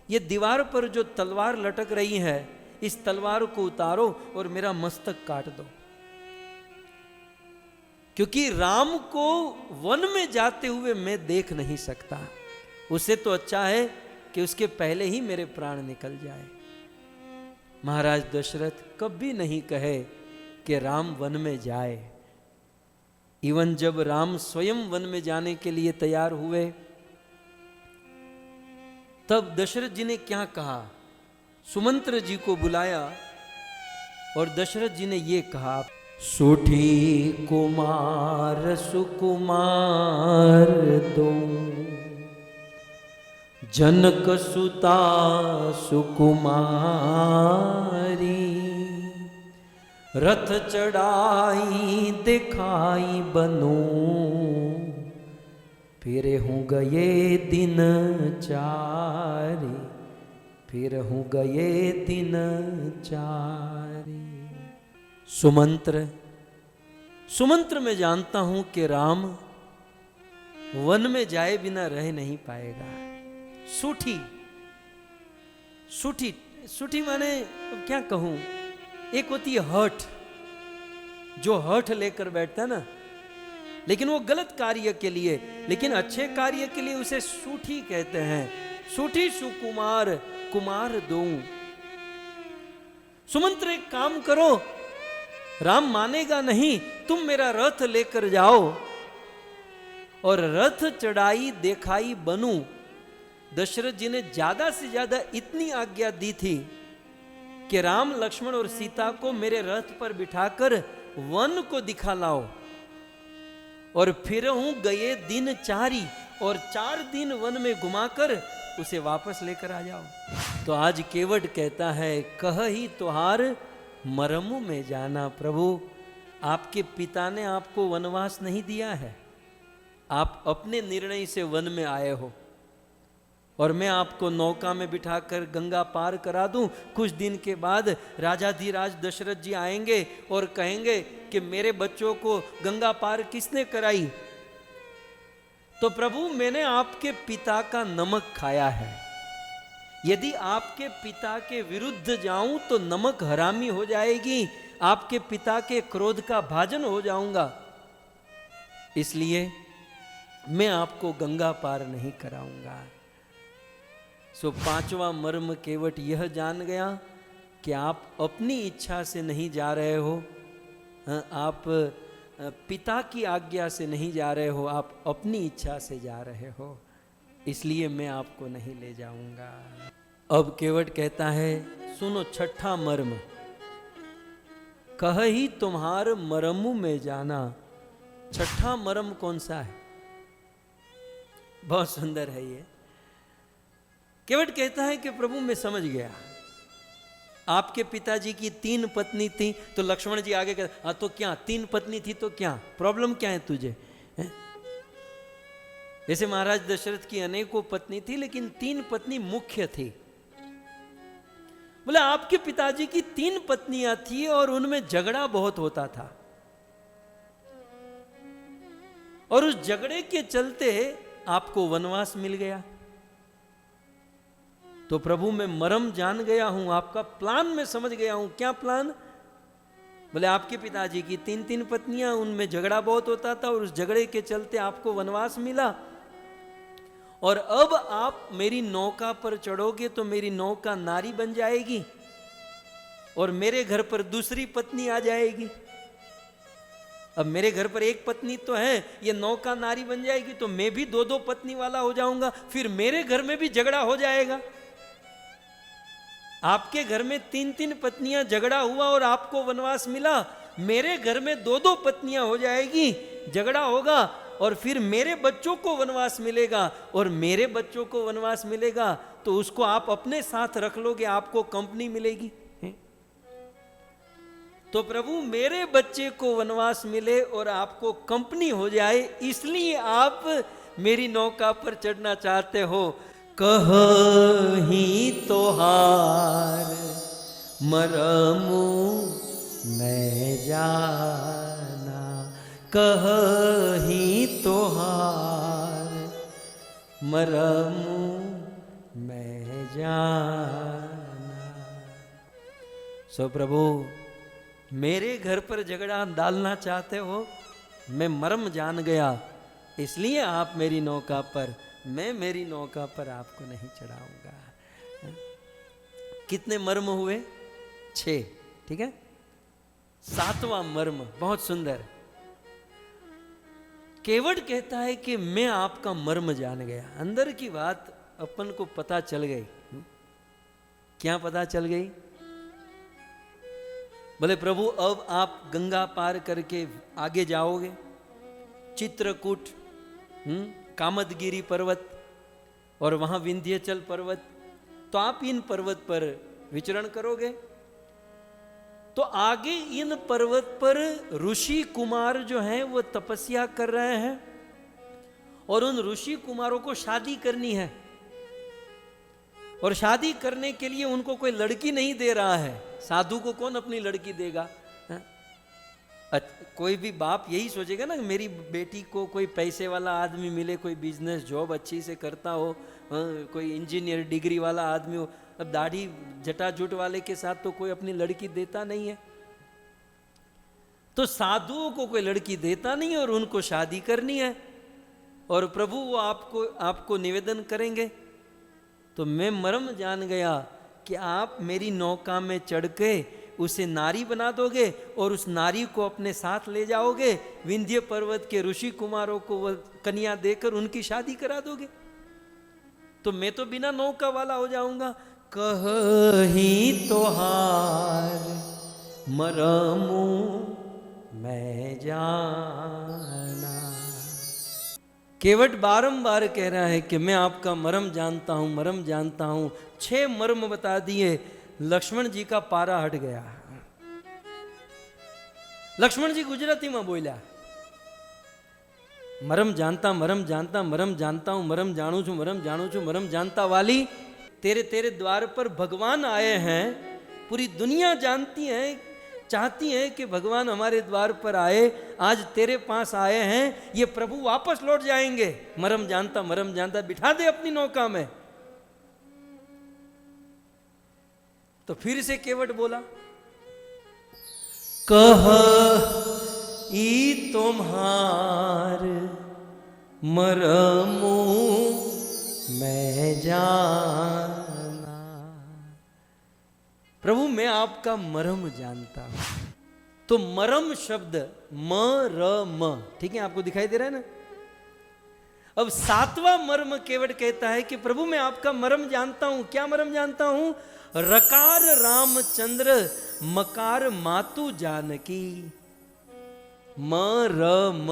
ये दीवार पर जो तलवार लटक रही है, इस तलवार को उतारो और मेरा मस्तक काट दो, क्योंकि राम को वन में जाते हुए मैं देख नहीं सकता। उससे तो अच्छा है कि उसके पहले ही मेरे प्राण निकल जाए। महाराज दशरथ कभी नहीं कहे कि राम वन में जाए। इवन जब राम स्वयं वन में जाने के लिए तैयार हुए, तब दशरथ जी ने क्या कहा, सुमंत्र जी को बुलाया और दशरथ जी ने ये कहा, सुठी कुमार सुकुमार दो, जनक सुता सुकुमारी, रथ चढ़ाई दिखाई बनो, फिर हूँ गए दिन चारी, फिर हूँ गए दिन चारी। सुमंत्र में जानता हूं कि राम वन में जाए बिना रह नहीं पाएगा। सूठी सूठी सूठी माने क्या कहूं, एक होती है हठ, जो हठ लेकर बैठता है ना, लेकिन वो गलत कार्य के लिए, लेकिन अच्छे कार्य के लिए उसे सूठी कहते हैं। सूठी सुकुमार कुमार दो। सुमंत्र एक काम करो, राम मानेगा नहीं, तुम मेरा रथ लेकर जाओ और रथ चढ़ाई दिखाई बनूं। दशरथ जी ने ज्यादा से ज्यादा इतनी आज्ञा दी थी कि राम लक्ष्मण और सीता को मेरे रथ पर बिठाकर वन को दिखा लाओ, और फिर हूं गए दिन चारी, और 4 दिन वन में घुमाकर उसे वापस लेकर आ जाओ। तो आज केवट कहता है, कह ही तुहार मरमु में जाना। प्रभु, आपके पिता ने आपको वनवास नहीं दिया है, आप अपने निर्णय से वन में आए हो, और मैं आपको नौका में बिठाकर गंगा पार करा दूं। कुछ दिन के बाद राजाधिराज दशरथ जी आएंगे और कहेंगे कि मेरे बच्चों को गंगा पार किसने कराई? तो प्रभु, मैंने आपके पिता का नमक खाया है, यदि आपके पिता के विरुद्ध जाऊं तो नमक हरामी हो जाएगी, आपके पिता के क्रोध का भाजन हो जाऊंगा, इसलिए मैं आपको गंगा पार नहीं कराऊंगा। सो 5वां मर्म केवट यह जान गया कि आप अपनी इच्छा से नहीं जा रहे हो, आप पिता की आज्ञा से नहीं जा रहे हो, आप अपनी इच्छा से जा रहे हो, इसलिए मैं आपको नहीं ले जाऊंगा। अब केवट कहता है, सुनो 6ठा मर्म, कह ही तुम्हार मरमु में जाना। 6ठा मर्म कौन सा है? बहुत सुंदर है ये। केवट कहता है कि प्रभु, मैं समझ गया, आपके पिताजी की 3 पत्नी थी। तो लक्ष्मण जी आगे कहते, हाँ तो क्या, 3 पत्नी थी तो क्या, प्रॉब्लम क्या है तुझे? जैसे महाराज दशरथ की अनेकों पत्नी थी, लेकिन 3 पत्नी मुख्य थी। बोले आपके पिताजी की 3 पत्नियां थी और उनमें झगड़ा बहुत होता था, और उस झगड़े के चलते आपको वनवास मिल गया। तो प्रभु, मैं मरम जान गया हूं, आपका प्लान मैं समझ गया हूं। क्या प्लान? बोले आपके पिताजी की 3 पत्नियां, उनमें झगड़ा बहुत होता था, और उस झगड़े के चलते आपको वनवास मिला, और अब आप मेरी नौका पर चढ़ोगे तो मेरी नौका नारी बन जाएगी, और मेरे घर पर दूसरी पत्नी आ जाएगी। अब मेरे घर पर 1 पत्नी तो है, ये नौका नारी बन जाएगी, तो मैं भी 2-2 पत्नी वाला हो जाऊंगा, फिर मेरे घर में भी झगड़ा हो जाएगा। आपके घर में 3-3 पत्नियां झगड़ा हुआ और आपको वनवास मिला, मेरे घर में 2-2 पत्नियां हो जाएगी, झगड़ा होगा और फिर मेरे बच्चों को वनवास मिलेगा और मेरे बच्चों को वनवास मिलेगा, तो उसको आप अपने साथ रख लोगे, आपको कंपनी मिलेगी। तो प्रभु मेरे बच्चे को वनवास मिले और आपको कंपनी हो जाए, इसलिए आप मेरी नौका पर चढ़ना चाहते हो। कहीं तोहार मरमु मैं जाना, कहीं तोहार मरमु मैं जाना। सो प्रभु मेरे घर पर झगड़ा डालना चाहते हो, मैं मर्म जान गया, इसलिए आप मेरी नौका पर, मैं मेरी नौका पर आपको नहीं चढ़ाऊंगा। कितने मर्म हुए? 6, ठीक है। 7वां मर्म बहुत सुंदर। केवट कहता है कि मैं आपका मर्म जान गया। अंदर की बात अपन को पता चल गई। क्या पता चल गई? बोले प्रभु अब आप गंगा पार करके आगे जाओगे, चित्रकूट, कामदगिरी पर्वत और वहां विंध्याचल पर्वत, तो आप इन पर्वत पर विचरण करोगे। तो आगे इन पर्वत पर ऋषि कुमार जो हैं वो तपस्या कर रहे हैं और उन ऋषि कुमारों को शादी करनी है, और शादी करने के लिए उनको कोई लड़की नहीं दे रहा है। साधु को कौन अपनी लड़की देगा? कोई भी बाप यही सोचेगा ना, मेरी बेटी को कोई पैसे वाला आदमी मिले, कोई बिजनेस जॉब अच्छी से करता हो, कोई इंजीनियर डिग्री वाला आदमी हो। अब दाढ़ी जटाजुट वाले के साथ तो कोई अपनी लड़की देता नहीं है। तो साधुओं को कोई लड़की देता नहीं है और उनको शादी करनी है, और प्रभु वो आपको निवेदन करेंगे। तो मैं मर्म जान गया कि आप मेरी नौका में चढ़ के उसे नारी बना दोगे और उस नारी को अपने साथ ले जाओगे, विंध्य पर्वत के ऋषि कुमारों को वो कन्या देकर उनकी शादी करा दोगे, तो मैं तो बिना नौका वाला हो जाऊंगा। कहीं तोहार मरमु मैं जाना। केवट बारंबार कह रहा है कि मैं आपका मर्म जानता हूं, मर्म जानता हूं। 6 मर्म बता दिए। लक्ष्मण जी का पारा हट गया। लक्ष्मण जी गुजराती में बोल्या, मरम जानता, मरम जानता, मरम जानता हूं, मरम जानू छू, मरम जानू छू, मरम जानता वाली, तेरे द्वार पर भगवान आए हैं। पूरी दुनिया जानती है, चाहती है कि भगवान हमारे द्वार पर आए, आज तेरे पास आए हैं, ये प्रभु वापस लौट जाएंगे। मरम जानता, मरम जानता, बिठा दे अपनी नौका में। तो फिर से केवट बोला, कह ई तुम्हार मरमु मैं जाना। प्रभु मैं आपका मरम जानता हूं। तो मरम शब्द मरम, ठीक है, आपको दिखाई दे रहा है ना। अब 7वां मर्म केवट कहता है कि प्रभु मैं आपका मरम जानता हूं। क्या मरम जानता हूं? रकार रामचंद्र, मकार मातु जानकी। मरम,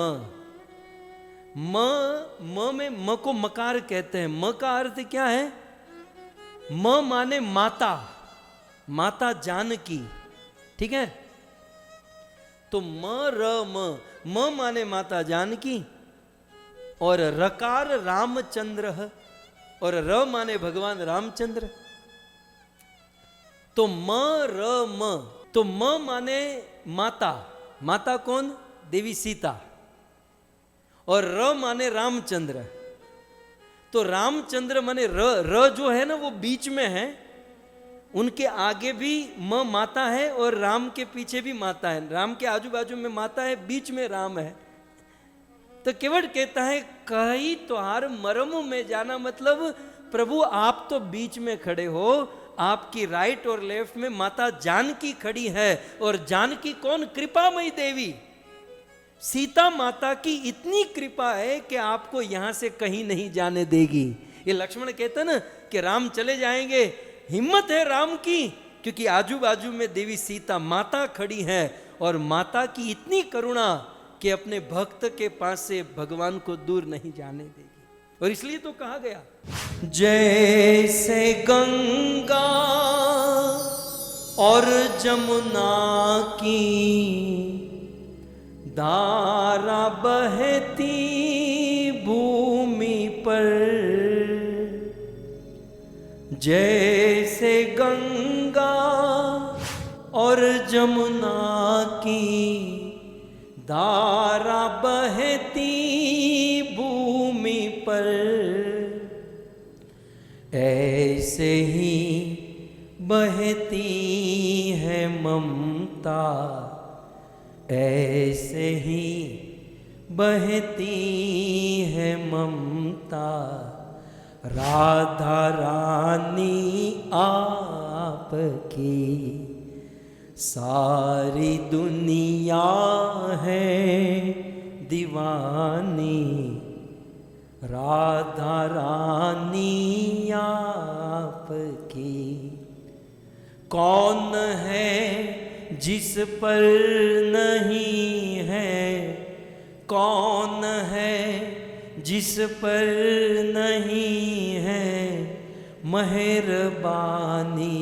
म में म को मकार कहते हैं। म का अर्थ क्या है? म माने माता, माता जानकी, ठीक है। तो मरम, म माने माता जानकी, और रकार रामचंद्र, और र माने भगवान रामचंद्र। तो मरम, तो म माने माता, माता कौन? देवी सीता, और र माने रामचंद्र। तो रामचंद्र माने र जो है ना वो बीच में है, उनके आगे भी म माता है और राम के पीछे भी माता है। राम के आजू बाजू में माता है, बीच में राम है। तो केवट कहता है कहीं तोहार मरमु में जाना, मतलब प्रभु आप तो बीच में खड़े हो, आपकी राइट और लेफ्ट में माता जानकी खड़ी है, और जानकी कौन? कृपामयी देवी सीता माता की इतनी कृपा है कि आपको यहां से कहीं नहीं जाने देगी। ये लक्ष्मण कहता ना कि राम चले जाएंगे, हिम्मत है राम की, क्योंकि आजू बाजू में देवी सीता माता खड़ी है और माता की इतनी करुणा कि अपने भक्त के पास से भगवान को दूर नहीं जाने देगी। और इसलिए तो कहा गया, जैसे गंगा और जमुना की धारा बहती भूमि पर, जैसे गंगा और जमुना की धारा बहती भूमि पर, ऐसे ही बहती है ममता, ऐसे ही बहती है ममता, राधा रानी आपकी सारी दुनिया है दीवानी, राधा रानी आपकी। कौन है जिस पर नहीं है, कौन है जिस पर नहीं है मेहरबानी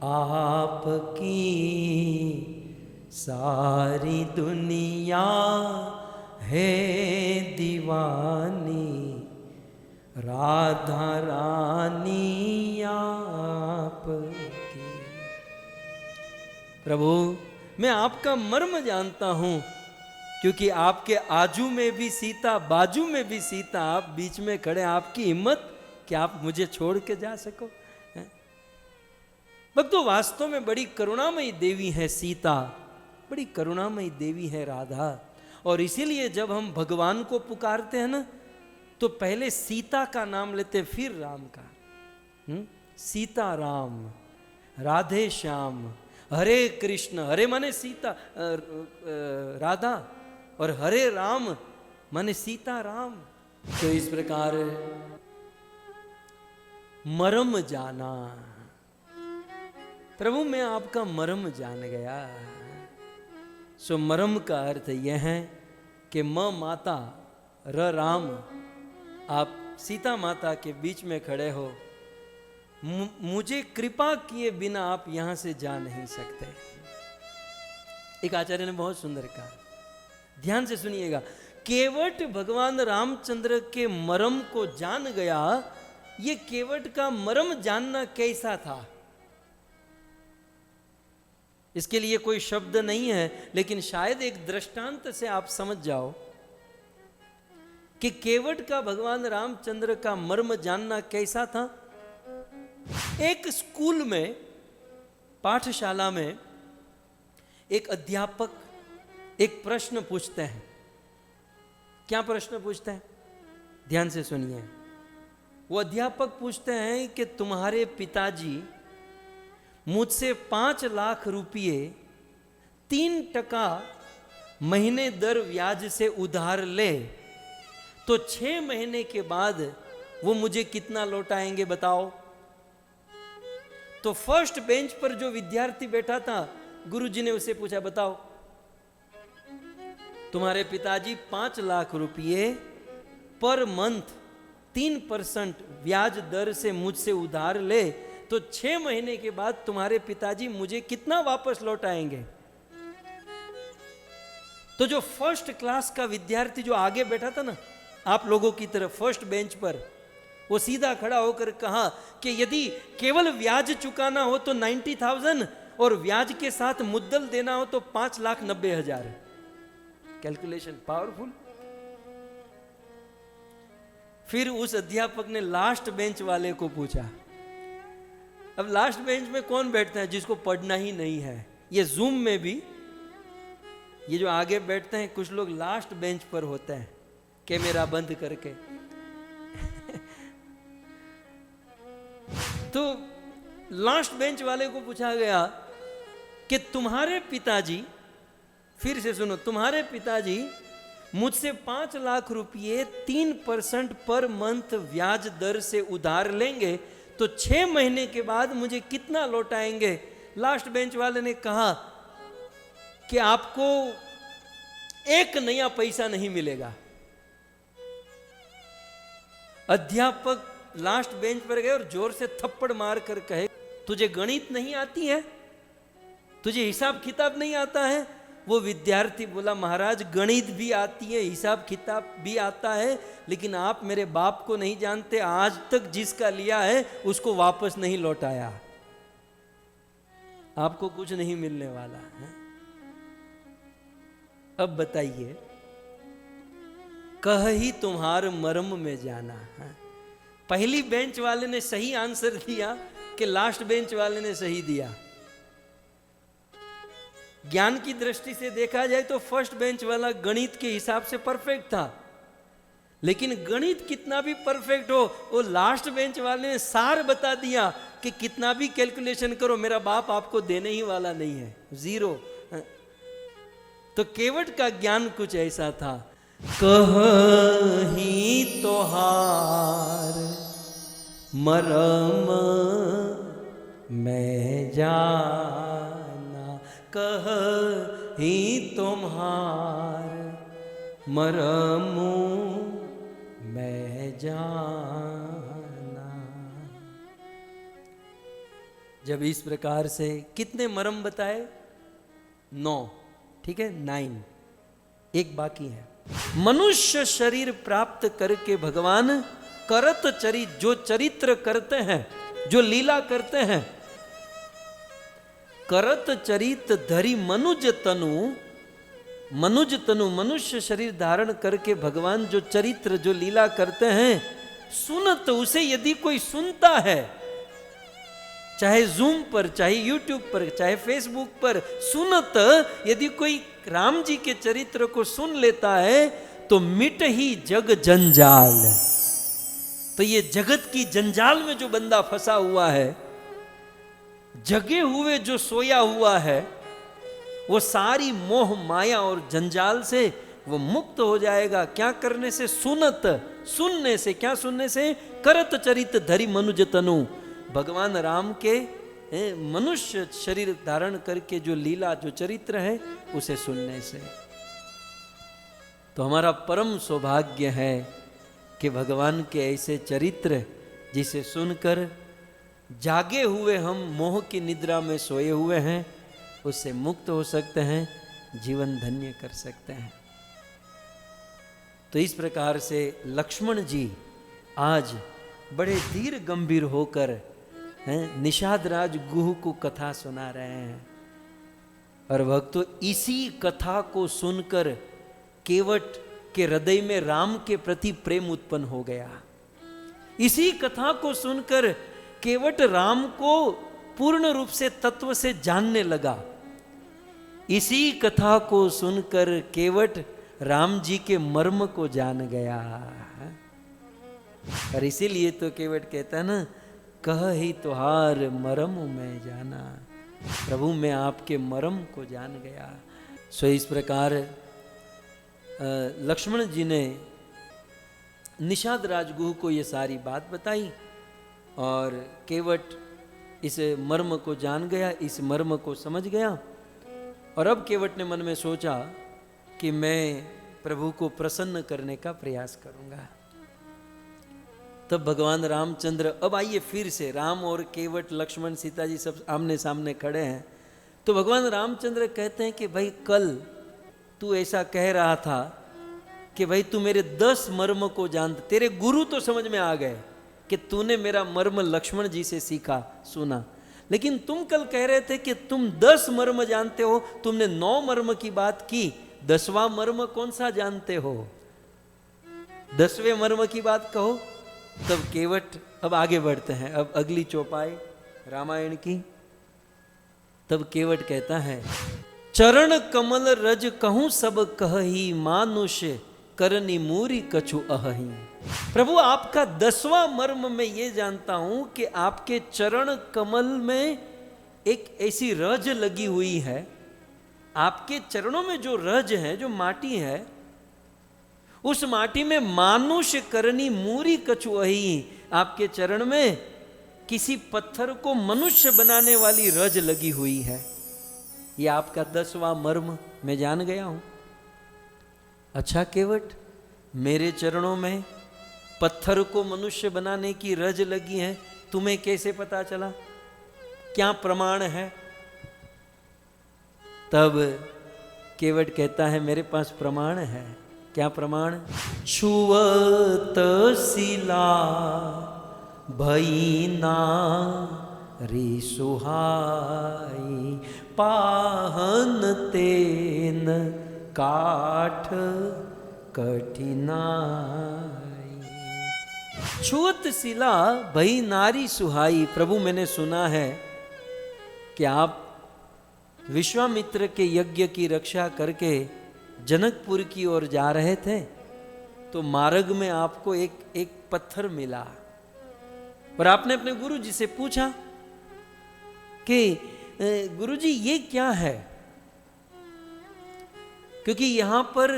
आपकी, सारी दुनिया है दीवानी, राधा रानी आपकी। प्रभु, मैं आपका मर्म जानता हूं, क्योंकि आपके आजू में भी सीता, बाजू में भी सीता, आप बीच में खड़े, आपकी हिम्मत कि आप मुझे छोड़ के जा सको। भक्तों, वास्तव में बड़ी करुणामयी देवी है सीता, बड़ी करुणामयी देवी है राधा। और इसीलिए जब हम भगवान को पुकारते हैं ना, तो पहले सीता का नाम लेते, फिर राम का। सीता राम, राधे श्याम, हरे कृष्ण, हरे माने सीता राधा, और हरे राम माने सीता राम। तो इस प्रकार मरम जाना, प्रभु मैं आपका मरम जान गया। सो मरम का अर्थ यह है कि म माता र राम, आप सीता माता के बीच में खड़े हो, मुझे कृपा किए बिना आप यहां से जा नहीं सकते। एक आचार्य ने बहुत सुंदर कहा, ध्यान से सुनिएगा, केवट भगवान रामचंद्र के मरम को जान गया। ये केवट का मरम जानना कैसा था, इसके लिए कोई शब्द नहीं है, लेकिन शायद एक दृष्टांत से आप समझ जाओ कि केवट का भगवान रामचंद्र का मर्म जानना कैसा था। एक स्कूल में, पाठशाला में एक अध्यापक एक प्रश्न पूछते हैं। क्या प्रश्न पूछते हैं? ध्यान से सुनिए। वो अध्यापक पूछते हैं कि तुम्हारे पिताजी मुझसे 5 लाख रुपये 3% महीने दर ब्याज से उधार ले, तो 6 महीने के बाद वो मुझे कितना लौटाएंगे बताओ। तो फर्स्ट बेंच पर जो विद्यार्थी बैठा था, गुरुजी ने उसे पूछा, बताओ तुम्हारे पिताजी 5 लाख रुपये पर मंथ 3% ब्याज दर से मुझसे उधार ले, तो 6 महीने के बाद तुम्हारे पिताजी मुझे कितना वापस लौटाएंगे। तो जो फर्स्ट क्लास का विद्यार्थी जो आगे बैठा था ना, आप लोगों की तरफ फर्स्ट बेंच पर, वो सीधा खड़ा होकर कहा कि यदि केवल ब्याज चुकाना हो तो 90,000 और ब्याज के साथ मुद्दल देना हो तो 5,90,000। Calculation powerful. फिर उस अध्यापक ने लास्ट बेंच वाले को पूछा। अब लास्ट बेंच में कौन बैठता है? जिसको पढ़ना ही नहीं है। ये जूम में भी ये जो आगे बैठते हैं, कुछ लोग लास्ट बेंच पर होते हैं कैमरा बंद करके। तो लास्ट बेंच वाले को पूछा गया कि तुम्हारे पिताजी, फिर से सुनो, तुम्हारे पिताजी मुझसे 5 लाख रुपये 3% पर मंथ ब्याज दर से उधार लेंगे, तो 6 महीने के बाद मुझे कितना लौटाएंगे? लास्ट बेंच वाले ने कहा कि आपको 1 नया पैसा नहीं मिलेगा। अध्यापक लास्ट बेंच पर गए और जोर से थप्पड़ मार कर कहे, तुझे गणित नहीं आती है? तुझे हिसाब किताब नहीं आता है? वो विद्यार्थी बोला, महाराज गणित भी आती है, हिसाब किताब भी आता है, लेकिन आप मेरे बाप को नहीं जानते, आज तक जिसका लिया है उसको वापस नहीं लौटाया। आपको कुछ नहीं मिलने वाला है। अब बताइए, कह ही तुम्हार मर्म में जाना है। पहली बेंच वाले ने सही आंसर दिया कि लास्ट बेंच वाले ने सही दिया? ज्ञान की दृष्टि से देखा जाए तो फर्स्ट बेंच वाला गणित के हिसाब से परफेक्ट था, लेकिन गणित कितना भी परफेक्ट हो, वो लास्ट बेंच वाले ने सार बता दिया कि कितना भी कैलकुलेशन करो मेरा बाप आपको देने ही वाला नहीं है, 0। तो केवट का ज्ञान कुछ ऐसा था, कहीं तोहार मरम मैं जाना, कहीं तुम्हार मरमू मैं जाना। जब इस प्रकार से कितने मरम बताए? 9, ठीक है, 9, एक बाकी है। मनुष्य शरीर प्राप्त करके भगवान करत चरित, जो चरित्र करते हैं, जो लीला करते हैं, करत चरित धरी मनुज तनु, मनुज तनु मनुष्य शरीर धारण करके भगवान जो चरित्र, जो लीला करते हैं, सुनत उसे यदि कोई सुनता है, चाहे जूम पर, चाहे यूट्यूब पर, चाहे फेसबुक पर, सुनत यदि कोई राम जी के चरित्र को सुन लेता है तो मिट ही जग जंजाल। तो ये जगत की जंजाल में जो बंदा फंसा हुआ है, जगे हुए जो सोया हुआ है, वो सारी मोह माया और जंजाल से वो मुक्त हो जाएगा। क्या करने से? सुनत, सुनने से। क्या सुनने से? करत चरित धरि मनुज तनु, भगवान राम के मनुष्य शरीर धारण करके जो लीला, जो चरित्र है, उसे सुनने से। तो हमारा परम सौभाग्य है कि भगवान के ऐसे चरित्र जिसे सुनकर जागे हुए हम मोह की निद्रा में सोए हुए हैं, उससे मुक्त हो सकते हैं, जीवन धन्य कर सकते हैं। तो इस प्रकार से लक्ष्मण जी आज बड़े धीर गंभीर होकर निषाद राज गुह को कथा सुना रहे हैं। और भक्तों, इसी कथा को सुनकर केवट के हृदय में राम के प्रति प्रेम उत्पन्न हो गया। इसी कथा को सुनकर केवट राम को पूर्ण रूप से तत्व से जानने लगा। इसी कथा को सुनकर केवट राम जी के मर्म को जान गया। और इसीलिए तो केवट कहता है ना, कह ही तुहार मरम मैं जाना, प्रभु मैं आपके मरम को जान गया। सो इस प्रकार लक्ष्मण जी ने निषाद राजगुह को ये सारी बात बताई और केवट इस मर्म को जान गया, इस मर्म को समझ गया। और अब केवट ने मन में सोचा कि मैं प्रभु को प्रसन्न करने का प्रयास करूंगा। तब भगवान रामचंद्र, अब आइए फिर से, राम और केवट, लक्ष्मण, सीता जी सब आमने सामने खड़े हैं। तो भगवान रामचंद्र कहते हैं कि भाई कल तू ऐसा कह रहा था कि भाई तू मेरे 10 मर्म को जानता, तेरे गुरु तो समझ में आ गए कि तूने मेरा मर्म लक्ष्मण जी से सीखा, सुना, लेकिन तुम कल कह रहे थे कि तुम 10 मर्म जानते हो, तुमने 9 मर्म की बात की, 10वां मर्म कौन सा जानते हो? 10वें मर्म की बात कहो। तब केवट, अब आगे बढ़ते हैं, अब अगली चौपाई रामायण की। तब केवट कहता है, चरण कमल रज कहूं सब कहही, मानुष करनी मूरी कछु अहही। प्रभु आपका 10वां मर्म मैं ये जानता हूं कि आपके चरण कमल में एक ऐसी रज लगी हुई है। आपके चरणों में जो रज है, जो माटी है, उस माटी में मानुष करनी मूरी कछु अही, आपके चरण में किसी पत्थर को मनुष्य बनाने वाली रज लगी हुई है। ये आपका 10वां मर्म मैं जान गया हूं। अच्छा केवट, मेरे चरणों में पत्थर को मनुष्य बनाने की रज लगी है, तुम्हें कैसे पता चला? क्या प्रमाण है? तब केवट कहता है मेरे पास प्रमाण है। क्या प्रमाण? छुअत शिला भई नारी सुहाई, पाहन तेन काठ कठिनाई। छुअत शिला भई नारी सुहाई। प्रभु, मैंने सुना है कि आप विश्वामित्र के यज्ञ की रक्षा करके जनकपुर की ओर जा रहे थे, तो मार्ग में आपको एक पत्थर मिला और आपने अपने गुरुजी से पूछा कि गुरुजी ये क्या है? क्योंकि यहां पर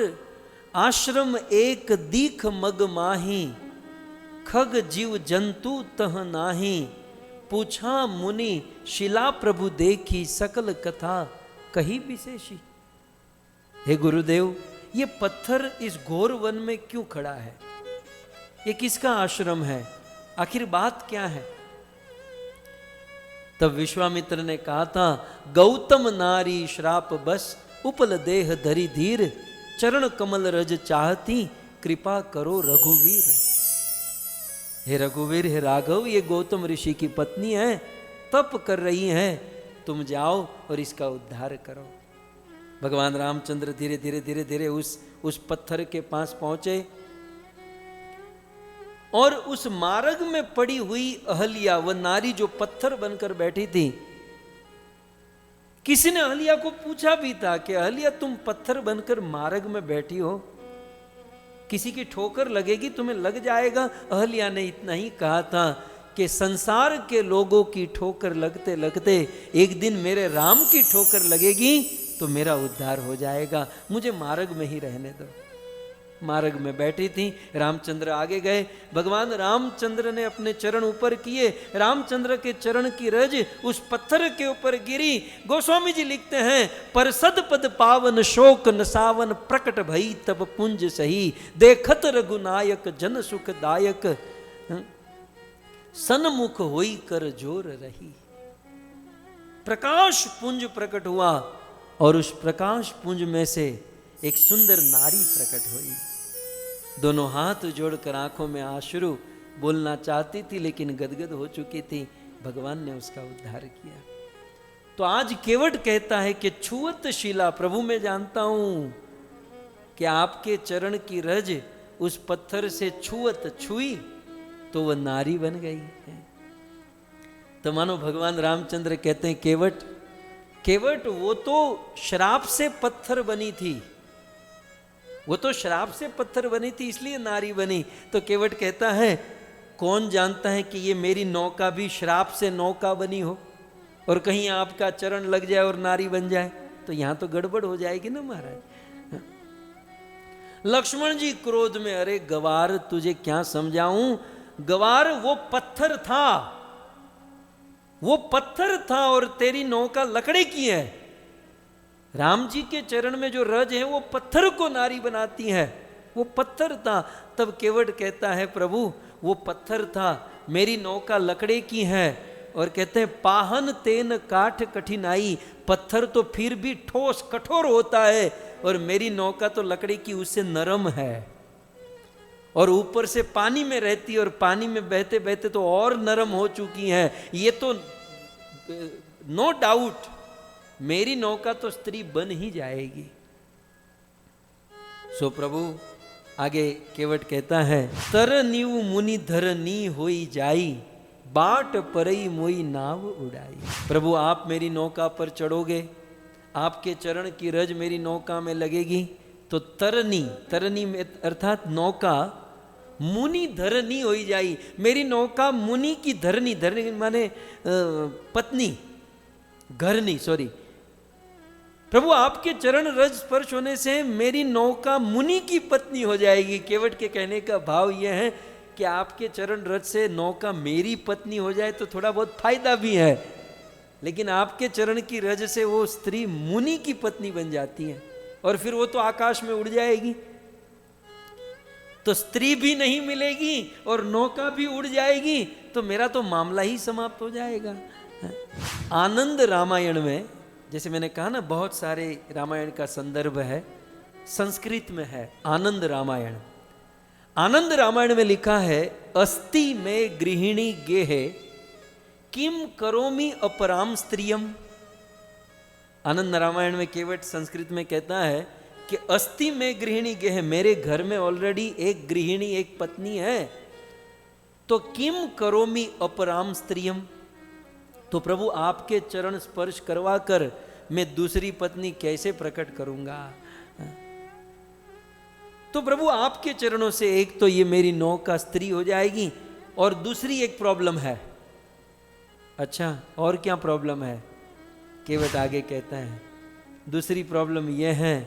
आश्रम एक दीख मग माही, खग जीव जंतु तह नाही, पूछा मुनि शिला प्रभु देखी, सकल कथा कही विशेषी। हे गुरुदेव, ये पत्थर इस घोर वन में क्यों खड़ा है? ये किसका आश्रम है? आखिर बात क्या है? तब विश्वामित्र ने कहा था, गौतम नारी श्राप बस, उपल देह धरी धीर, चरण कमल रज चाहती, कृपा करो रघुवीर। हे रघुवीर, हे राघव, ये गौतम ऋषि की पत्नी है, तप कर रही हैं, तुम जाओ और इसका उद्धार करो। भगवान रामचंद्र धीरे धीरे धीरे धीरे उस पत्थर के पास पहुंचे और उस मार्ग में पड़ी हुई अहल्या, वह नारी जो पत्थर बनकर बैठी थी, किसी ने अहल्या को पूछा भी था कि अहल्या, तुम पत्थर बनकर मार्ग में बैठी हो, किसी की ठोकर लगेगी, तुम्हें लग जाएगा। अहल्या ने इतना ही कहा था कि संसार के लोगों की ठोकर लगते लगते एक दिन मेरे राम की ठोकर लगेगी तो मेरा उद्धार हो जाएगा, मुझे मार्ग में ही रहने दो। मार्ग में बैठी थी, रामचंद्र आगे गए, भगवान रामचंद्र ने अपने चरण ऊपर किए, रामचंद्र के चरण की रज उस पत्थर के ऊपर गिरी। गोस्वामी जी लिखते हैं, पर सदपद पावन शोक नसावन, प्रकट भई तब पुंज सही, देखत रघुनायक जन सुखदायक, सन्मुख होई कर जोर रही। प्रकाश पुंज प्रकट हुआ और उस प्रकाश पुंज में से एक सुंदर नारी प्रकट हुई। दोनों हाथ जोड़कर आंखों में आंसू, बोलना चाहती थी लेकिन गदगद हो चुकी थी। भगवान ने उसका उद्धार किया। तो आज केवट कहता है कि छुअत शिला, प्रभु मैं जानता हूं कि आपके चरण की रज उस पत्थर से छुअत छुई तो वह नारी बन गई है। तो मानो भगवान रामचंद्र कहते हैं, केवट केवट, वो तो श्राप से पत्थर बनी थी, वो तो श्राप से पत्थर बनी थी इसलिए नारी बनी। तो केवट कहता है, कौन जानता है कि ये मेरी नौका भी श्राप से नौका बनी हो और कहीं आपका चरण लग जाए और नारी बन जाए, तो यहां तो गड़बड़ हो जाएगी ना महाराज। लक्ष्मण जी क्रोध में, अरे गवार तुझे क्या समझाऊं, गवार वो पत्थर था, वो पत्थर था और तेरी नौका लकड़ी की है। राम जी के चरण में जो रज है वो पत्थर को नारी बनाती है, वो पत्थर था। तब केवट कहता है, प्रभु वो पत्थर था, मेरी नौका लकड़ी की है। और कहते हैं, पाहन तेन काठ कठिनाई, पत्थर तो फिर भी ठोस कठोर होता है और मेरी नौका तो लकड़ी की उससे नरम है और ऊपर से पानी में रहती है और पानी में बहते बहते तो और नरम हो चुकी है। ये तो नो डाउट मेरी नौका तो स्त्री बन ही जाएगी। सो प्रभु आगे केवट कहता है, तर नीव मुनि धरनी होई जाई, बाट परई मोई नाव उड़ाई। प्रभु आप मेरी नौका पर चढ़ोगे, आपके चरण की रज मेरी नौका में लगेगी तो तरनी, तरनी में अर्थात नौका, मुनि धरनी होई जाई, मेरी नौका मुनि की धरनी, धरनी माने पत्नी, घरनी, सॉरी। प्रभु आपके चरण रज स्पर्श होने से मेरी नौका मुनि की पत्नी हो जाएगी। केवट के कहने का भाव यह है कि आपके चरण रज से नौका मेरी पत्नी हो जाए तो थोड़ा बहुत फायदा भी है, लेकिन आपके चरण की रज से वो स्त्री मुनि की पत्नी बन जाती है और फिर वो तो आकाश में उड़ जाएगी, तो स्त्री भी नहीं मिलेगी और नौका भी उड़ जाएगी, तो मेरा तो मामला ही समाप्त हो जाएगा। आनंद रामायण में, जैसे मैंने कहा ना, बहुत सारे रामायण का संदर्भ है, संस्कृत में है आनंद रामायण। आनंद रामायण में लिखा है, अस्ति में गृहिणी गेहे किम करोमि अपराम स्त्रियम। आनंद रामायण में केवट संस्कृत में कहता है कि अस्ति में गृहिणी गेहे, मेरे घर में ऑलरेडी एक गृहिणी, एक पत्नी है, तो किम करोमि अपराम स्त्रियम, तो प्रभु आपके चरण स्पर्श करवा कर मैं दूसरी पत्नी कैसे प्रकट करूंगा। तो प्रभु आपके चरणों से एक तो ये मेरी नौका स्त्री हो जाएगी, और दूसरी एक प्रॉब्लम है। अच्छा, और क्या प्रॉब्लम है? केवट आगे कहता है, दूसरी प्रॉब्लम यह है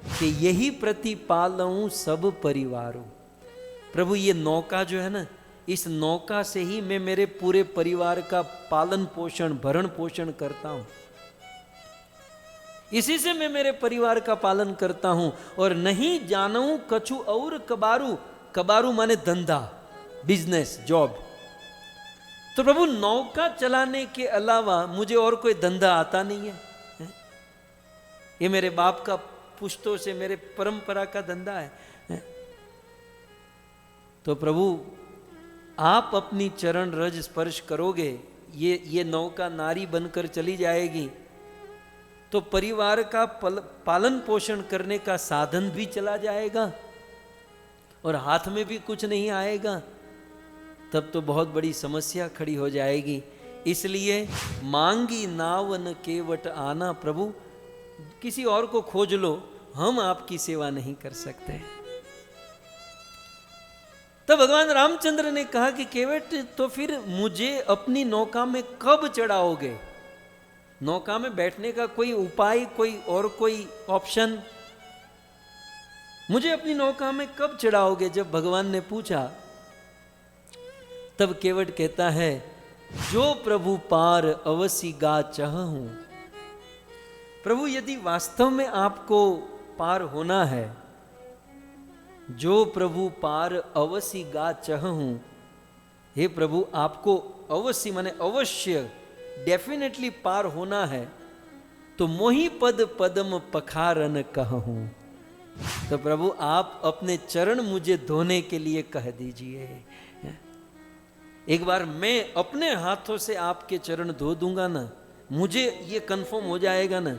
कि यही प्रतिपालऊं सब परिवारों। प्रभु ये नौका जो है ना, इस नौका से ही मैं मेरे पूरे परिवार का पालन पोषण, भरण पोषण करता हूं, इसी से मैं मेरे परिवार का पालन करता हूं। और नहीं जानूं कछु और कबारू, कबारू माने धंधा, बिजनेस, जॉब। तो प्रभु नौका चलाने के अलावा मुझे और कोई धंधा आता नहीं है, ये मेरे बाप का पुश्तों से मेरे परंपरा का धंधा है। तो प्रभु आप अपनी चरण रज स्पर्श करोगे, ये नौका नारी बनकर चली जाएगी, तो परिवार का पालन पोषण करने का साधन भी चला जाएगा और हाथ में भी कुछ नहीं आएगा, तब तो बहुत बड़ी समस्या खड़ी हो जाएगी। इसलिए मांगी नावन केवट आना, प्रभु किसी और को खोज लो, हम आपकी सेवा नहीं कर सकते। तो भगवान रामचंद्र ने कहा कि केवट, तो फिर मुझे अपनी नौका में कब चढ़ाओगे? नौका में बैठने का कोई उपाय, कोई ऑप्शन? मुझे अपनी नौका में कब चढ़ाओगे? जब भगवान ने पूछा, तब केवट कहता है, जो प्रभु पार अवश्य गा चाहूं। प्रभु यदि वास्तव में आपको पार होना है, जो प्रभु पार अवश्य गा चाहूं, हे प्रभु आपको अवश्य माने अवश्य, डेफिनेटली पार होना है, तो मोहि पद पदम पखारन कहूं। तो प्रभु आप अपने चरण मुझे धोने के लिए कह दीजिए। एक बार मैं अपने हाथों से आपके चरण धो दूंगा ना, मुझे ये कंफर्म हो जाएगा ना,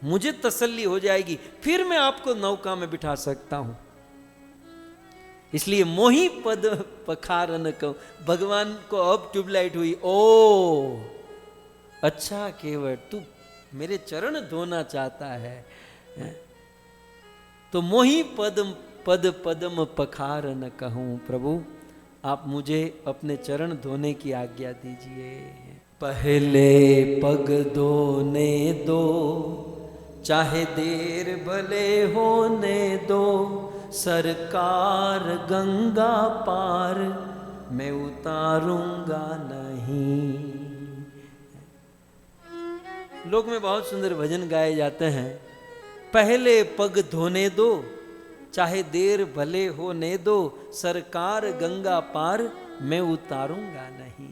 मुझे तसल्ली हो जाएगी, फिर मैं आपको नौका में बिठा सकता हूं। इसलिए मोहि पद पखारन कहूं। भगवान को अब ट्यूबलाइट हुई, ओ अच्छा केवट, तू मेरे चरण धोना चाहता है, तो मोहि पद पदम पखारन कहूं। प्रभु आप मुझे अपने चरण धोने की आज्ञा दीजिए। पहले पग धोने दो, चाहे देर भले होने दो, सरकार गंगा पार मैं उतारूंगा नहीं। लोक में बहुत सुंदर भजन गाए जाते हैं, पहले पग धोने दो, चाहे देर भले होने दो, सरकार गंगा पार मैं उतारूंगा नहीं।